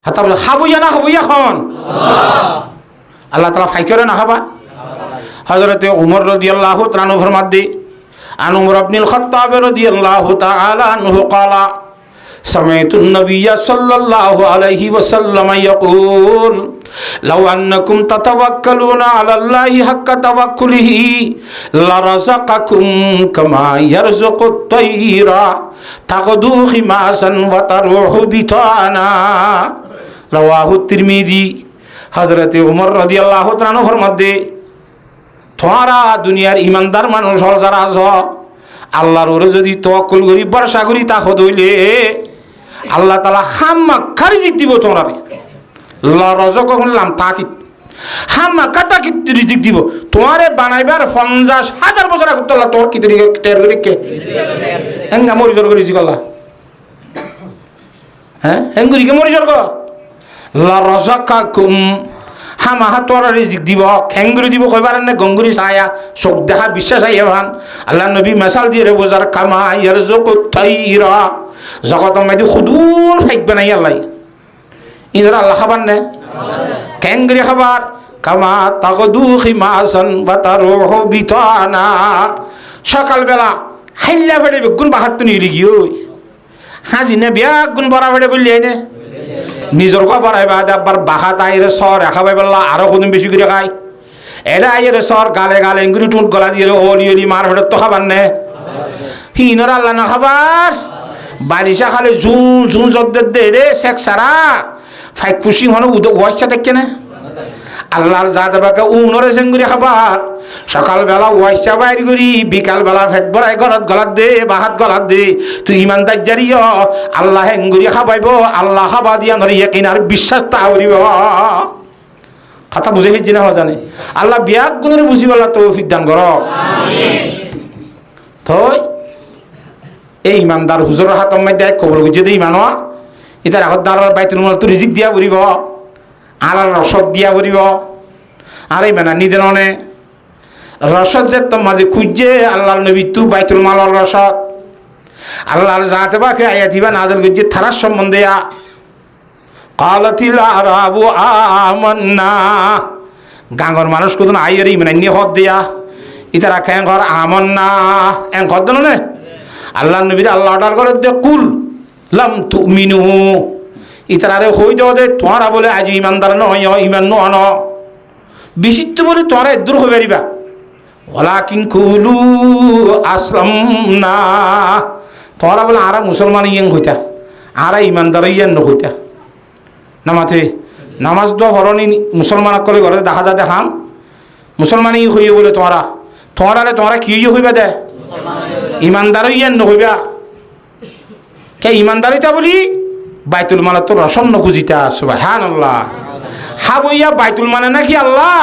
হাতা বলে খাবইয়া না খাবইয়া খন আল্লাহ তালা ফাইকেরে না খাবা। হযরতে উমর রাদিয়াল্লাহু তাআলা ফরমাতে আন উমর ইবনুল খাত্তাব রাদিয়াল্লাহু তাআলা আনহু ক্বালা سمعت النبي صلى الله عليه وسلم يقول لو أنكم تتوكلون على الله حق توكله لرزقكم كما يرزق الطير تغدو خماسا وتروح بطانا رواه الترمذي। হযরত উমর রাদিয়াল্লাহু তাআলা ফরমাতে তোমরা দুনিয়ার ইমানদার মানুষ হল যারা আছো আল্লাহর ওরে যদি তাওয়াক্কুল করি ভরসা করি তা হইলে আল্লাহ তাআলা খাম্মাখা রিজিক দিব তোমরা রাযাকা বললাম তাকিদ খাম্মাখা তাকিদ রিজিক দিব তোমারে বানাইবার 50,000 বছর আগে আল্লাহ তোর কি তরিকে টের করে কে হেঙ্গা মরি জোর করে রিজিক আল্লাহ হ্যাঁ হেঙ্গুরি কে মরি জোর কর লা রাযাকাকুম হামাহা তোরা রিজিক দিব খেঙ্গুরি দিব কইবার না গঙ্গুরি ছায়া সব দেখা বিশ্বাস আইয়ান আল্লাহ নবী মিসাল দিয়ে রে বোঝার কামা ইয়ারযুকু তাইরা জগতের মধ্যে খুদুন ফাইকবে না আল্লাহ ইনরা আল্লাহ খাবার না খেঙ্গুরি খাবার কামা তাগদু খিমাসান ওয়া তারুহু বিতানা সকাল বেলা হাইল্লা ফেড়ে গুণ বাহাত তো নিয়ে গিয়ে হাজি না বিয়া গুণ বড়া ফেড়ে করলি আইনে নিজের গা বাড়াইবা আবার বাহাত আইরে সর খাবাই বেলা আরো কোন বেশি করে খাই এটা আইরে সর গালে গালে ইঙ্গুরি টুট গলা দিয়ে অলি অলি মার ফেটে তো খাবার নে হিনর আল্লাহ না খাবার বারিশা খালে জুন জুন জদ্দের দে রে শেখ সারা ফাইক খুশি হন ওয়াইসা দেখে না আল্লাহর যা দেবাকে উনরে সেঙ্গুরি খাবার সকালবেলা ওয়াইসা বাইর করি বিকালবেলা ফেট ভরাই গলাত গলাত দে বাহাত গলাত দে তুই ইমানদার জারিয় আল্লাহ হেঙ্গুরি খাবাইব আল্লাহ খাবা দিয়া ধরি কিনার বিশ্বাস তা করিব কথা বুঝে ফিরছি না জানে আল্লাহ বিয়াক গুণের বুঝিবাল্লাহ তৌফিক দান কর থই এই ইমানদার হুজুরের হাত মধ্যে খবর গুজে দে ইমান ইতার আগত দাঁড়ার বাইতুল মাল তো রিজিক দিয়া করিব আলার রসদ দিয়া করিব আর এই মানে নিদেন রসদ যে তো মাঝে খুঁজছে আল্লাহর নবী তু বাইতুল মালর রসদ আল্লাহর যাতে বাকে আয়া দিবা নাজল করছে থারার সম্বন্ধে কালাতিল আরাবু আমান্না গাঙ্গর মানুষ কোন আইয়ারি মানে নিয়ে হদ দিয়া ইতারা কেন ঘর আমান্না এন হদ দেন না আল্লাহর নবীর আল্লাহ অর্ডার করে দে কুল লাম তুমিনু ইতারে হই দেওয়া দে তোমরা বলে আজ ইমানদার নয় ইমান ন বিচিত্র বলে তোমরা দূর হয়ে পারিবা ওয়ালাকিন কুলু আসলামনা তোমরা বলে আরা মুসলমান ইয়ং হইতা আরা ইমানদার ইয়ান হইতা নামাতে নামাজ দোয়া হরনি মুসলমান কলে ঘরে দেখা যা দেখাম মুসলমান ই হইয়ে বলে তোমরা কি হইবা দে ইমানদার ইয়ান হইবা কে ইমানদারিতা বলি বাইতুল মাল তো রসন খুঁজিতা সুবহানাল্লাহ হাবইয়া বাইতুল মানে নাকি আল্লাহ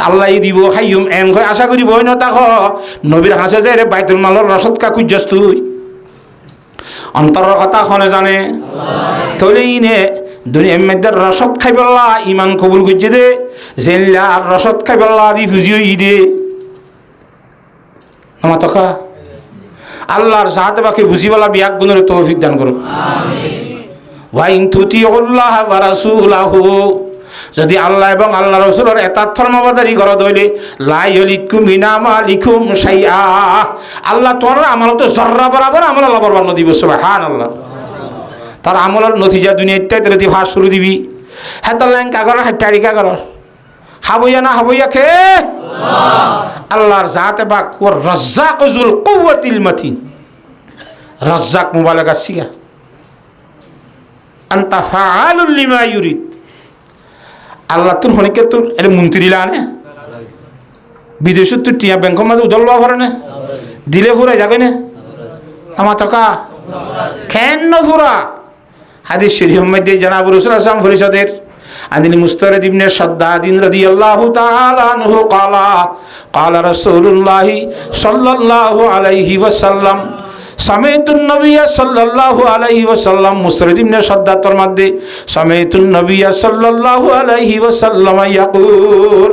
আল্লাহ দিব খাইম এন কই আশা করি বই না তাক নবীর হাসে যে রে বাইতুল মালর রসদ কা খুঁজছস তুই অন্তরের কথা খনে জানে তলে ইনে দুনিয়ার মধ্যে রসদ খাইবল্লা ইমান কবুল করছে দে জেল্লা আর রসদ খাইবল্লা রিফিউজি হই দে আমার তকা আল্লাহর সাথে বাকি বুঝিবলা বিয়াক গুণের তৌফিক দান করুন আমিন ওয়াইন তুতিউল্লাহ ওয়া রাসূলাহু যদি আল্লাহ এবং আল্লাহ রাসূলের এতাত ফরমাবরদারি করো দইলে লা ইয়ালিকুম মিন আমালিকুম শাইআ আল্লাহ তোর আমল তো জররা বরাবর আমল আল্লাহ বরবাদ দিব সুবহানাল্লাহ তার আমলের নতিজা দুনিয়াতে তোর দি ভাস শুরু দিবি হেতালেন কাগর হেটারিকা কর হাবইয়া না হাবইয়া কে আল্লাহ আল্লাহর জাতে বা কুর রাজ্জাকুল কুওয়াতিল মাতিন রাজ্জাক মুবালাগা সিগা আন্তা ফাআলুল লিমা ইউরিদ আল্লাহ তোর হনিকে তোর এর মন্ত্রী লানে বিদেশে তুই টিয়া ব্যাংকের মাঝে উদল লওয়া করে না দিলে ফুরা যাবে না আমার টাকা কেন ফুরা হাদিস শরীফের মধ্যে জনাব রাসূল সাল্লাল্লাহু আলাইহি পরিষদের আদিল মুস্তারিদ ইবনে শাদ্দাদিন রাদিয়াল্লাহু তাআলা আনহু ক্বালা ক্বালা রাসূলুল্লাহ সাল্লাল্লাহু আলাইহি ওয়াসাল্লাম সামাইতুন নবী সাল্লাল্লাহু আলাইহি ওয়াসাল্লাম মুস্তারিদ ইবনে শাদ্দাতের মধ্যে সামাইতুন নবী সাল্লাল্লাহু আলাইহি ওয়াসাল্লাম ইয়াকুল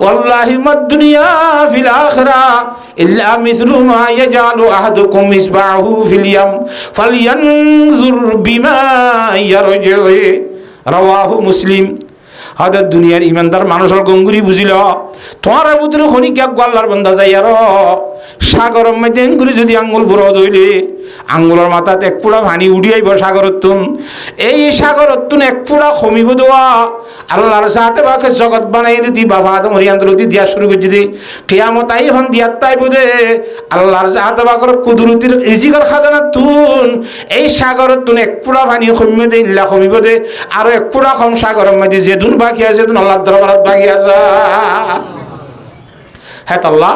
ওয়াল্লাহি মাদ দুনিয়া ফিল আখিরা ইল্লা মিছলু মা ইয়াজালু আহাদুকুম ইসবাহু ফিল ইয়াম ফালয়ানজুর বিমা ইয়ারজি রাওয়াহু মুসলিম। হঠাৎ দুনিয়ার ইমানদার মানুষের গঙ্গুরি বুঝিল তোমার ভিতরে খনিক এক আল্লাহর বান্দা যাই আর সাগরের মধ্যে এঙ্গুরি যদি আঙ্গুল বুড়ো ধইলে আঙ্গুলের মাথাতে এক পুরা ভানি উড়িয়াইব সাগরতুন। এই সাগরতুন এক পুরা কমিব দেওয়া আল্লাহর সাথে বাকে জগৎ বানাই দি বাবা আদম হরিয়ান্দ্রতি দিয়া শুরু করছি দি কিয়ামত আই হন দিয়া তাই বোধে আল্লাহর সাথে বাকর কুদরতির রিজিকের খাজানা তুন এই সাগরতুন এক পুরা ভানি কমিবে দে ইল্লা কমিব দে আর এক পুরা কম সাগরের মধ্যে যে দুন বাকি আছে দুন আল্লাহর দরবারত বাকি আছে। হ্যাঁ আল্লাহ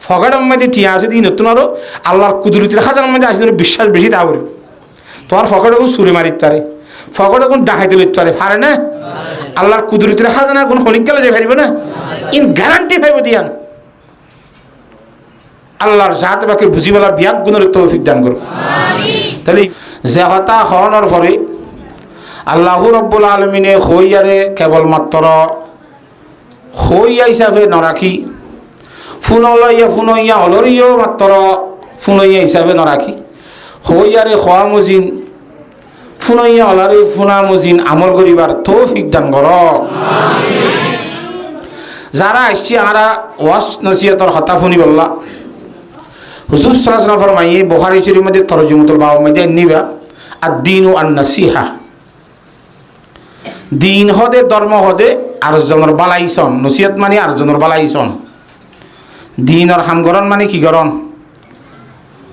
ফগাটের মধ্যে টিয়া আছে দিন নতুন আরো আল্লাহর কুদরতির খাজানার মধ্যে আসে বিশ্বাস বেশি তা করি তোমার ফকটে কোন সুরে মারিত পারে ফকটে কোন ডাকাইতে লইতে পারে পারে না আল্লাহর কুদরতির খাজানা কোন খনিক গেলে যে পারিব না ইন গ্যারান্টি পাইব দিয়ান আল্লাহর জাত বাকে বুঝিবেলা বিয়াক গুণের তৌফিক দান করুন তাহলে যে হতা হওয়ানোর পরে আল্লাহ রব্বুল আলমিনে হইয়ারে কেবলমাত্র হইয়া হিসাবে নরাখি ফুনইয়া হলরিও মাত্র ফুনইয়া হিসাবে নরাখি হইয়ারে খোয়া মজিন ফুনইয়া হলারে ফুনা মজিন আমল করিবার তৌফিক দান কর। যারা আসছি আমরা ওয়াজ নসিহতর হতা ফুনি বললা হুজুর সাল্লাল্লাহু আলাইহি ওয়াসাল্লাম ফরমাইয়ে বুখারী শরীফের মধ্যে তরজমাতুল বাব মধ্যে নিবা আদ-দীনু আন-নাসিহা দিন হদে ধর্ম হদে আরজনের বালাইছন নসিহত মানে আরজনের বালাইছন দিনের হামগরণ মানে কি গরণ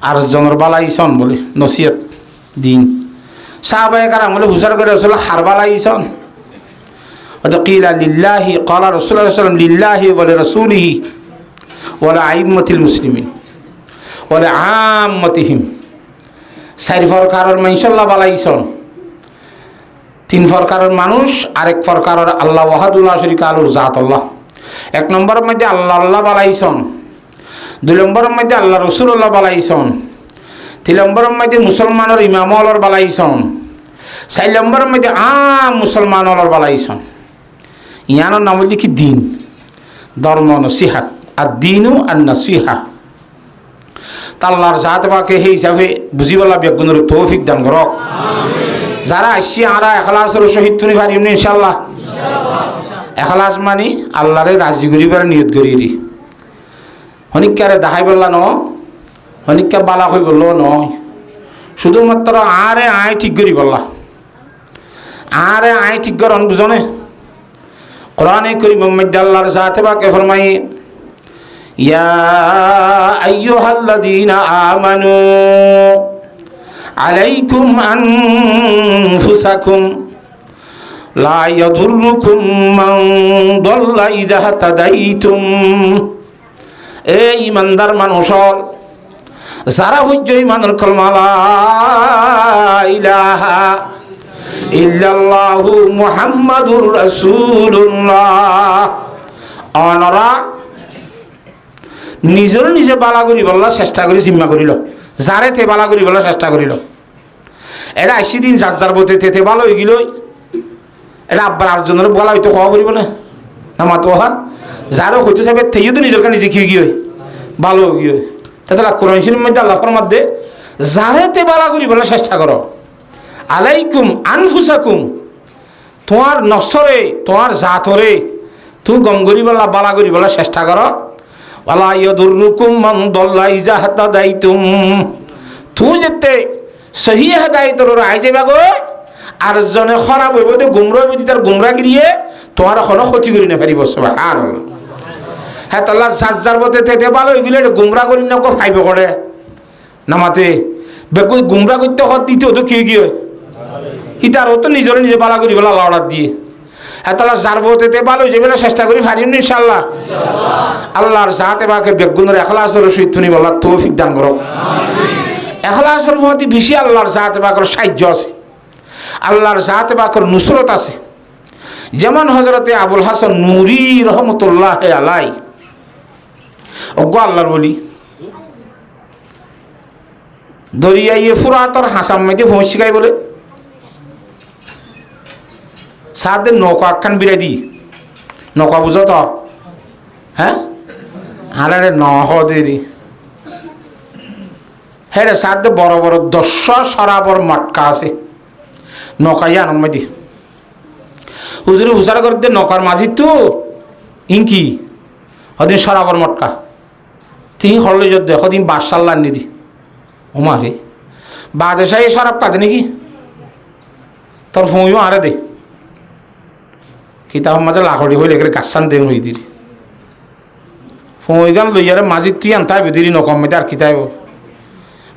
আরজনের বালাইছন বলে নসিহত দিন সাহাবায়ে কারাম বলে হুজুর করে রাসূল হার বালাইছন ওয়া কিলা লিল্লাহি ক্বালা রাসূলুল্লাহ সাল্লাল্লাহু আলাইহি ওয়াসাল্লাম লিল্লাহি ওয়া লিরাসূলিহি ওয়া লিআইম্মাতিল মুসলিমিন ওয়া লিআম্মাতিহিম চার প্রকারের মাইশাল্লাহ বালাইছন তিন প্রকারের মানুষ আরেক প্রকারের আল্লাহ ওয়াহাদুল্লাহ শরীকা আলুর জাত আল্লাহ এক নম্বরের মধ্যে আল্লাহ আল্লাহ বালাইছন দুই নম্বরের মধ্যে আল্লাহ রসুল্লাহ বালাইছন তিন নম্বরের মধ্যে মুসলমানের ইমাম অলর বালাইছন চার নম্বরের মধ্যে মুসলমান অলর বালাইছন ইয়ানোর নাম হল কি দিন ধর্ম নসিহাত আর দিনও আর নসিহা তাল্লার জাত বাকে সেই হিসাবে বুঝিবলা বেগুনের তৌফিক দান করক। যারা আসছি আমরা এখলাসের সহিত তুমি পারিম না ইনশাল্লাহ এখলাস মানে আল্লাহরে রাজি করিবার নিয়ত করি দি হনিকারে দেখাই বললা ন হনিকা বালা হয়ে বললো নয় শুধুমাত্র আরে আয় ঠিক করি বললা আরে আয় ঠিক করন বুঝনে কোরআনে করিম মধ্যে আল্লাহর সাথে বাকে ফরমাই ইয়া আইয়ুহাল্লাযীনা আমানু আলাইকুম আনফুসাকুম লা ইয়াদুররুকুম মান দাল্লা ইযা হাতাদাইতুম। এই ইমানদার মানুষর যারা হইজ ইমানের কলমা লা ইলাহা ইল্লাল্লাহু মুহাম্মাদুর রাসূলুল্লাহ অনরা নিজের নিজে বালা করি বললা চেষ্টা করি জিম্মা করিল যারে তে বালা করি বলার চেষ্টা করিল এটা 80 দিন যার বতে তেতে ভালো হয়ে গেল এটা আব্বার আরেকজনের বলা হয়তো খাওয়া করিব না না মাতো হা যারও হইতে চাইবে তেইও তো নিজের নিজে কি গিয়ে ভালো গিয়ে তাহলে কোরআন শরীফের মধ্যে আল্লাহ ফরমাতে যারে তে বালা করি বলার চেষ্টা করো আলাইকুম আনফুসাকুম তোমার নফসরে তোমার জাতরে তুই গম করি বলা বালা করি বলার চেষ্টা করো ওয়ালা ইয়াদুররুকুম মান দাল্লা ইযা হাতাদাইতুম তুই যেতে সহি হেদায়েতর রায় যাবা গো আর জনে খারাপ হইব তো গুমরা হইব তার গুমরা গিয়ে তোমার কোনো ক্ষতি করি না পারিব সুবহানাল্লাহ। হ্যাঁ তাল্লা যার বতে তেতে ভালো হইগুলো এটা গুমরা করি না কো ফাইব করে নামাতে বেকুই গুমরা করতে হত দিতে তো কি গিয়ে হিতার হতো নিজরে নিজে বালা করি বলা লড়ার দিয়ে হ্যাঁ তাহলে যার বতে ভালো হয়ে যাবে চেষ্টা করি পারিম না ইনশাল্লাহ আল্লাহর জাতে বাকে বেগুনের এখলাসের সহিত তুমি বলা তৌফিক দান করো। এখলাসের প্রতি বেশি আল্লাহর জাতে বাকর সাহায্য আছে আল্লাহর জাতে বাকর নুসরত আছে যেমন হযরতে আবুল হাসান নুরি রহমতুল্লাহ আলাই অজ্ঞ আল্লাহর বলি দরিয়াইয়ে ফুরাতর হাসাম মেয়েতে ভোঁসিকাই বলে সাথে নৌকা একখান বিরাই দি নৌকা বুঝো তো হ্যাঁ আরে নহ দেরি হ্যাঁ রে সাথে বড় বড় 10 সরাবর মটকা আছে নৌকা ইয়া নম্মে দি হুজুরে হুসার করতে নকর মাঝি তো ইনকি হদিন সরাবর মটকা তিনি হরলে যদি হদিন বাদশাল্লাহ নিদি ওমারে বাদশাহী সরাব কাঁদে নাকি তোর ফোঁও আরে দে কিতাব মাঝে লাখড়ি হইলে এখানে গাছান দেন হই দিদি ফোঁই গান লইয়ারে মাঝি তুই আনতাই দিদি নকম মেতে আর কিতাব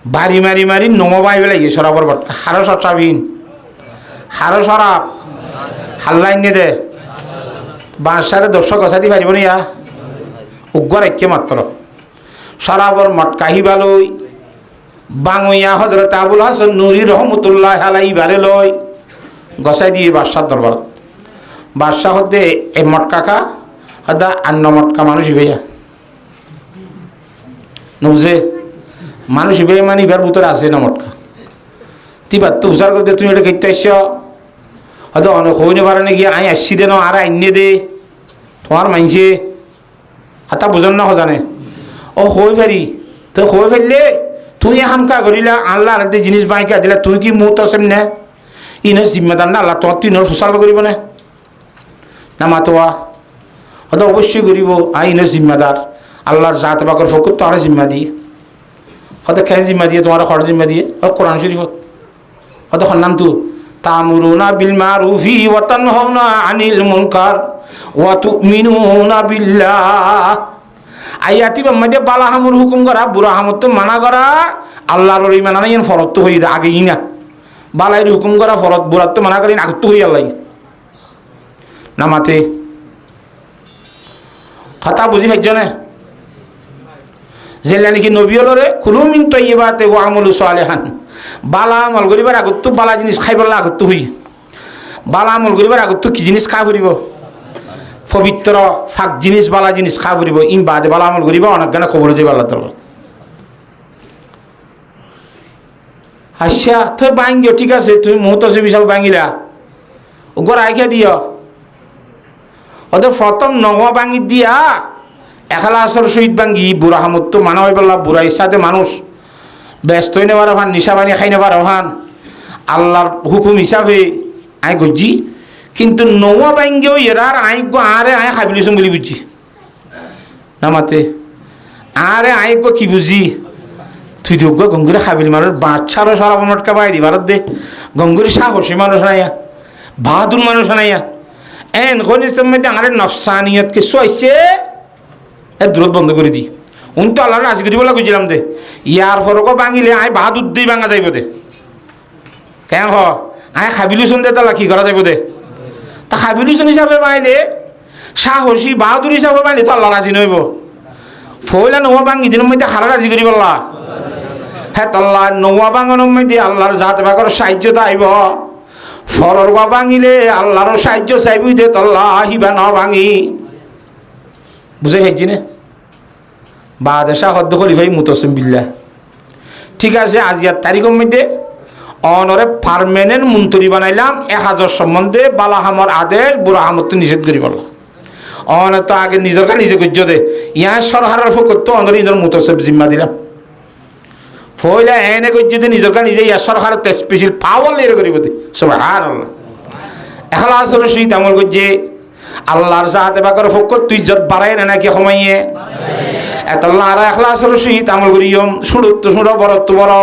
বাড়ি মারি মারি নমো বাই বেলা ইয়ে সরাবর মটকা হারো সরাবিন হারো সরাব হাল্লাই নে দে বাঁশারে দর্শক গছাতি পারিব না ইয়া উগ্র একে মাত্র সরাবর মটকাহি বালই বাঙইয়া হজরত আবুল হাসান নুরি রহমতুল্লাহ আলাই বারে লই গছাই দিয়ে বাদশার দরবার বাদশাহ হতে এই মটকাকা হদা আন্ন মটকা মানুষ ইবেয়া নুজে মানুষ ইবে মানে ইবার ভিতরে আছে না মটকা তিবার তো হুসার করতে তুমি এটা খেতে আসছ হয়তো অনেক হইনে পারে নাকি আই আসছি দে ন আর আইনে দে তোমার মাইছে হাতা বুঝন না জানে ও হই ফেরি তো হই ফেললে তুই হামকা করিলা আল্লাহ আর একটা জিনিস বাইকা দিলা তুই কি মুহূর্ত আছেন না ইনের জিম্মেদার না আল্লাহ তোর তুই ইনের ফুসাল করিব না মাতোয়া হয়তো অবশ্যই করিব আই ইনের জিম্মেদার আল্লাহর জাত বাকর ফকুর তো আর জিম্মা দিয়ে হয়তো খেয়ে জিম্মা দিয়ে তোমার খড় জিম্মা দিয়ে কোরআন শরীফত হয়তো নাম তো তামুরুনা বিল মারুফি ওয়া তানহাউনা আনিল মুনকার ওয়া তুমিনুনা বিল্লাহ আয়াতি মধ্যে বালা হামুর হুকুম করা বুড়া হামুর তো মানা করা আল্লাহর ওই মানা নাই ফরত তো হয়ে আগেই না বালাইয়ের হুকুম করা ফরত বুড়ার তো মানা করি আগত হই আল্লাহ নামাতে কথা বুঝি পাইছ না যেলা নাকি নবী হলরে কুলু মিন তাইয়্যিবাতি ওয়া আমালু সালিহান বালা আমল করিবার আগত বালা জিনিস খাইবার আগত হই বালা আমল করিবার আগত কি জিনিস খাই ফুরিব পবিত্র ফাঁক জিনিস বালা জিনিস খাই ফুরিব ইম বাদে বালা আমল করিবা অনেক গানে খবর যাবে আল্লাহ তাআলা আচ্ছা তুই বাঙ্গিও ঠিক আছে তুমি মুহূর্তে বিশাল বাঙ্গিলা ওগর আইখা দিও ওদের প্রথম নব বাঙ্গি দিয়া এখালাসর সহিত বাঙ্গি বুড়া হামত তো মানা হয়ে পেলা বুড়া ইচ্ছাতে মানুষ ব্যস্ত হয়ে নেবার হান নিশা বানিয়ে খাই নেবার হান আল্লাহর হুকুম হিসাবে আই গজি কিন্তু নৌয়া বাঙ্গিও এরার আই গো আরে আয় খাবিলিছুম বলি বুঝছি না মাতে আরে আই গো কি বুঝি তুই যোগ্য গঙ্গুরে খাবিল মানুষ বাচ্চারও সারা মটকা পাই দি ভারত দে গঙ্গুরি সাহসী মানুষ নাইয়া বাহাদুর মানুষ নাইয়া এন ঘনিষ্ঠ মধ্যে আরে নফসানিয়ত কিছু আইছে দূরত বন্ধ করে দি উন তো আল্লাহ রাজি করি বলে বুঝলাম দে ইয়ার ফরকও ভাঙিলে আয় বাহাদুর দিয়ে ভাঙা যাইব দে কেন হ আয় খাবিলুসন দে তাহলে কি করা যাইব দে তা খাবিলুসন হিসাবে পাইলে সাহসী বাহাদুর হিসাবে পাইলে তো আল্লাহ রাজি নইব ফইলা নোয়া ভাঙি দিনের মধ্যে হারা রাজি করি বললা হ্যাঁ তাল্লাহ নোয়া ভাঙানোর মধ্যে আল্লাহর জাত বাকর সাহায্য আইব ফরর বা ভাঙিলে আল্লাহর সাহায্য চাইবই দে তল্লাহ আহিবা ন ভাঙি বুঝে খাইছি না বাদেশা হদ্দ খলিফাই মুতাসিম বিল্লাহ ঠিক আছে আজিয়ার তারিখের মধ্যে অনরে পার্মানেন্ট মন্ত্রী বানাইলাম 1000 সম্বন্ধে বালাহামর আদেশ বুড়া হামত নিষেধ করি বললাম অনে তো আগে নিজের কা নিজে করছ দে ইয়া সরহারের ফকর তো অনরে ইন্দর মুতাসিব জিম্মা দিলাম ফইলা এনে করছে যে নিজের কা নিজে ইয়া সরহারের স্পেশাল পাওয়ার লেরে করিব দে সুবহানাল্লাহ এখলাসর সহিত আমল করছে আল্লাহর জাতে বাকর ফকর তুই ইজ্জত বাড়াই না নাকি কমাইয়ে এত আল্লাহ আর এখলাসর সহিত আমল করিয়ম শুড়ত তো শুড় বড় তো বড়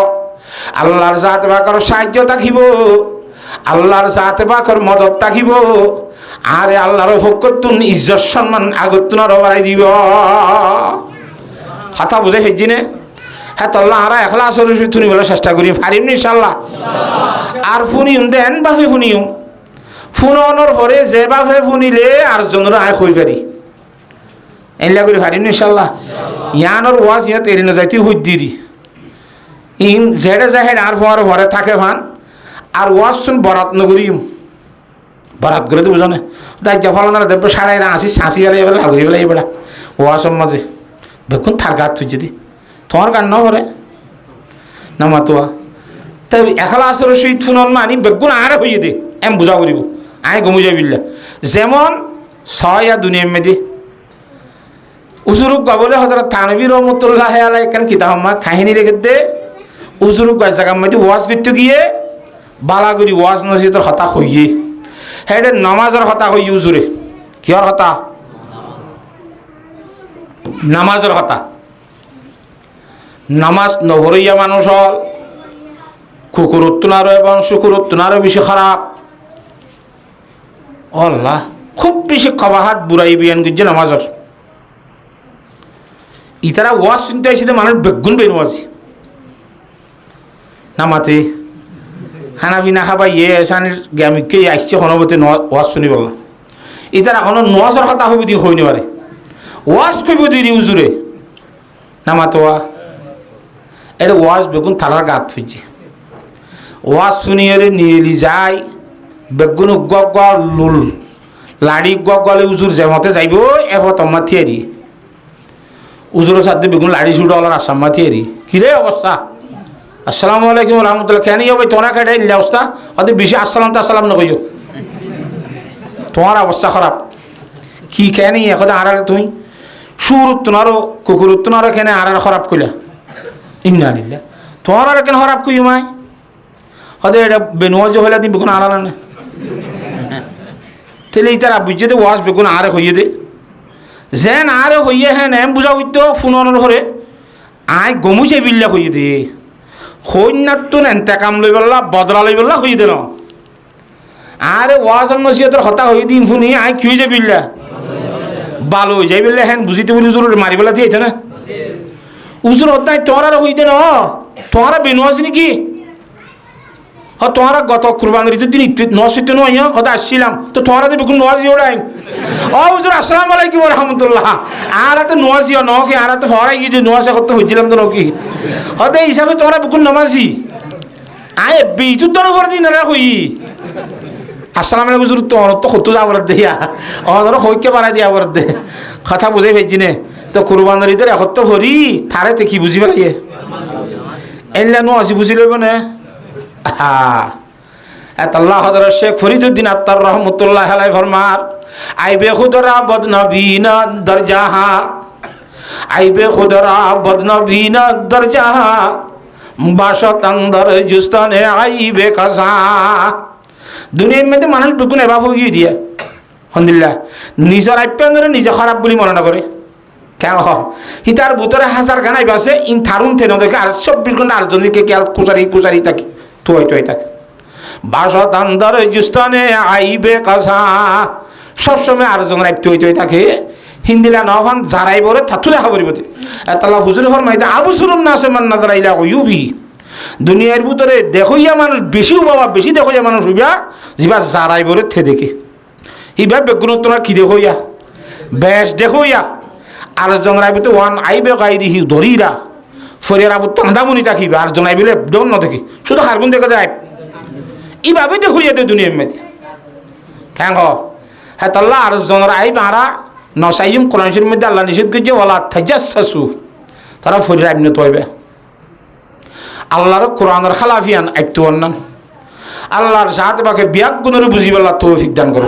আল্লাহর জাতে বাকর সাহায্য থাকিব আল্লাহর জাতে বাকর মদত থাকিব আরে আল্লাহর ফকর তুন ইজ্জত সম্মান আগতুনার বাড়াই দিব কথা বুঝে হেজি নে হ্যাঁ তো আল্লাহ আর এখলাসর সহিত তুমি বলে চেষ্টা করি পারিম ইনশাআল্লাহ আর ফুনিউম দেন বাফে ফুনিউম ফুনর পরে যে বাপে ফুনিলে আর জনরা আয় কই পারি এলা করে পারিম ইনশাআল্লাহ ইয়ানোর ওয়াজ ইয়া তেরি না যাইতে হুদ্দিরি ইন জেডে যায় আর ফোয়ার ঘরে থাকে ভান আর ওয়াজ শুন বরাত নগরিম বরাত করে তো বুঝনে তাই জফালানার দেব সাড়াই না আসি শাঁসি গেলে এবার লাগি ফেলে এবার ওয়াজের মাঝে বেকুন থার গাত তুই যদি তোমার গান না করে না মাতোয়া তাই এখালা আসর সহিত ফুনন মানি বেগুন আরে হইয়ে দে এম বুঝা করিব আয় গমু যাবিল্লা যেমন ছয়া দুনিয়ার মেদি উজুরুক গাবলে হজরত থানবী রহমতুল্লাহ আলাইহি কান কিতাব মা কাহিনী রেখে দে উজুরুক গাছ জায়গা মধ্যে ওয়াজ করতে গিয়ে বালাগুড়ি ওয়াজ নসিহতের হতা হইয়ে হেডে নামাজের কথা হই উজুরে কিহর কথা নামাজের কথা নামাজ নভরইয়া মানুষ হল কুকুর উত্তনারও এবং শুকুর উত্তনারও বেশি খারাপ আল্লাহ খুব বেশি কবাহাত বুড়াই বিয়ান গুজে নামাজের ইতারা ওয়াজ শুনতে আসিতে মানুষ বেগুন বেনুয়াজি নামাতে খানা পিনা খাবা ইয়ে এসানির গ্যামিকে আসছে হনবতে ওয়াজ শুনি বললা ইতারা হন নজর কথা হইব দি হইনি পারে ওয়াজ কইব দি উজুরে নামাতোয়া এটা ওয়াজ বেগুন থালার গাত ফুজি ওয়াজ শুনিয়ে নিয়েলি যায় বেগুন গগ লুল লাড়ি গলে উজুর যেমতে যাইব এফত মাথিয়ারি উজুরের সাথে বেগুন লাড়ি ছুটো হলার আসাম মাথিয়ারি কিরে অবস্থা আসসালামু আলাইকুম রহমতুল্লাহ কেন ভাই তোরা কেটে নিলে অবস্থা অত বেশি আসসালাম তো আসসালাম না কইও তোমার অবস্থা খারাপ কি কেন এখন আর তুই সুর উত্তনারও কুকুর উত্তনারও কেন আর খারাপ কইলা ইন্না লিল্লাহ তোমার আর কেন খারাপ কই মাই হতে এটা বেনুয়া যে হইলা তুমি বেগুন আর না তাহলে ইতারা বুঝে দে ওয়াজ বেগুন আরে হইয়ে দে যেন আরে হইয়ে হ্যাঁ এম বুঝা হইতো ফোনের ঘরে আয় গমুছে বিল্লা হইয়ে দে হইনার তো এন্তেকাম লই বললা বদলা লই বললা হইয়ে দে ন আরে ওয়াজ নসিহতের হতা হয়ে দিন শুনি আয় কি হয়ে যাবি ভালো হয়ে যাই বললে হ্যাঁ বুঝিতে বলি উজুর মারি বেলা দিয়ে না উজুর হতায় তোমার আর হইতে ন তোমার বেনুয়া আছে নাকি তোমার গত কুরবান ঋতুর দিন নশিতে নয় হতে আসছিলাম তো তোমার তো বেগুন নোয়াজি ওড়াই ও হুজুর আসসালামু আলাইকুম রহমতুল্লাহ আর তো নোয়াজিও নকি আর তো হরাই গিয়ে নোয়াজা করতে হয়েছিলাম তো নকি হতে এই হিসাবে তোমার বেগুন নমাজি আয় বিচুর তো করে দিন না হই আসসালামু আলাইকুম হুজুর তোমার তো হতো যাবার দিয়া ধরো হইকে বাড়াই দিয়া বর দে কথা বুঝাই ফেলছি নে তো কুরবান ঋতুর একত্র ভরি থারে কি বুঝি পেলাইয়ে এনলা নোয়াজি বুঝি লইব না আল্লাহ হযরত শেখ ফরিদুদ্দিন আত্তার রহমতুল্লাহ আলাইহি ফরমার আইবে খুদরা বদনবীনা দরজাহা আইবে খুদরা বদনবীনা দরজাহা বাশত আন্দর জুস্তানে আইবে কাসা দুনিয়ার মধ্যে মানুষ বেগুন এবার হয়ে দিয়ে আলহামদুলিল্লাহ নিজের আইপ্যান নিজে খারাপ বলে মনে না করে কেন হিতার ভিতরে হাজার গানাই বাসে ইন থারুন থেন দেখে আর 24 ঘন্টা আরেকজনকে কে কুচারি থাকে তোই থাকে বাসত আন্দর জুস্তানে আইবে কাসা সবসময় আরেকজন রাখতে হইতে থাকে হিন্দিলা নভান যারাই বলে থাতুলে হাবরিব তাল্লা হুজুর ফরমাইতে আবু সুরুন নাসে মান নাজারা ইলা ইউবি দুনিয়ার ভিতরে দেখইয়া মানুষ বেশিও বাবা বেশি দেখইয়া মানুষ হইবা যিবা যারাই বলে থে দেখে ইবা বেগুন তোরা কি দেখইয়া বেশ দেখইয়া আরেকজন রাইবিতে ওয়ান আইবে গাইরিহি ধরিরা ফরিয়ার আবু তন্দামুনি তাকিবে আর জনাই বলে ডন না দেখি শুধু হারগুন দেখে যায় এইভাবে দেখইয়া দে দুনিয়ার মধ্যে কেন হ্যাঁ তাল্লা আরেকজনের আইব আরা নসাইম কোরআন শরীফের মধ্যে আল্লাহ নিষেধ করছে ওয়ালা তাজাসসু তারা ফরির আইব না তইবে আল্লাহর কোরআনের খালাফিয়ান আইতো অন্যান আল্লাহর সাথে বাকে বিয়াক গুণরে বুঝিবাল্লাহ তৌফিক দান করো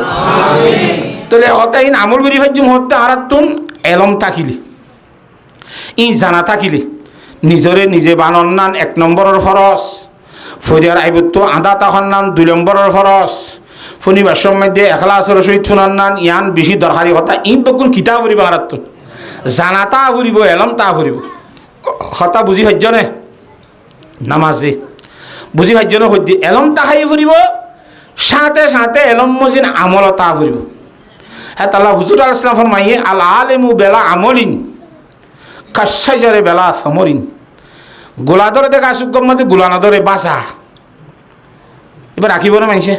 আমিন তাহলে হতাইন আমল করি ফাইজুম হতে আরাতুন এলম থাকিলি ই জানা থাকিলি নিজরে নিজে বানন্নান 1 নম্বরের ফরজ ফরিয়ার আইবত আদা তাহন্নান 2 নম্বরের ফরজ ফনিবার মধ্যে এখলাসের সহিত শুনান্নান ইয়ান বেশি দরকারি কথা ইন বকুল কিতাব ফুরিব আরাতুন জানা তা ফুরিব এলম তা ফুরিব কথা বুঝি হজ্জনে নামাজে বুঝি ভাইজন হইদি এলম তাহাই ফুরিব সাথে সাথে এলম মজিন আমল তা ফুরিব হ্যাঁ তাল্লাহ হুজুর আলাইহিস সালাম ফরমাইয়ে আল আলিমু বেলা আমলিন কাশাজারে বেলা সমরিন গোলা ধরে দেখা সুগম মধ্যে গোলা না ধরে বাসা এবার রাখিব না মাইছে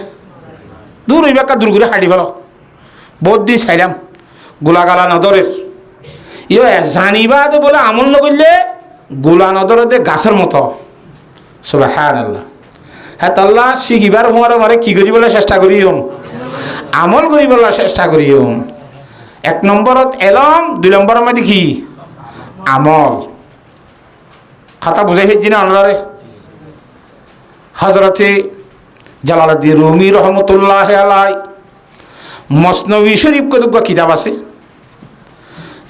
দূর হইবা কা দূর করে হাঁটি ফেল বহুত দি চাইলাম গোলা গালা নদরের ইয়ে জানিবা তো বলে আমল নকরলে গোলা নদরতে গাছের মতো সুবহানাল্লাহ হ্যাঁ তাল্লা শিখিবার সময় মারে কি করিবলৈ চেষ্টা করিম আমল করিবলৈ চেষ্টা করিম 1 নম্বরত এলম 2 নম্বরের মধ্যে কি আমল কথা বুঝাই ফেলছি না আপনারে হযরতে জালালউদ্দিন রুমি রহমতুল্লাহ আলাই মসনবী শরীফ কতক কিতাব আছে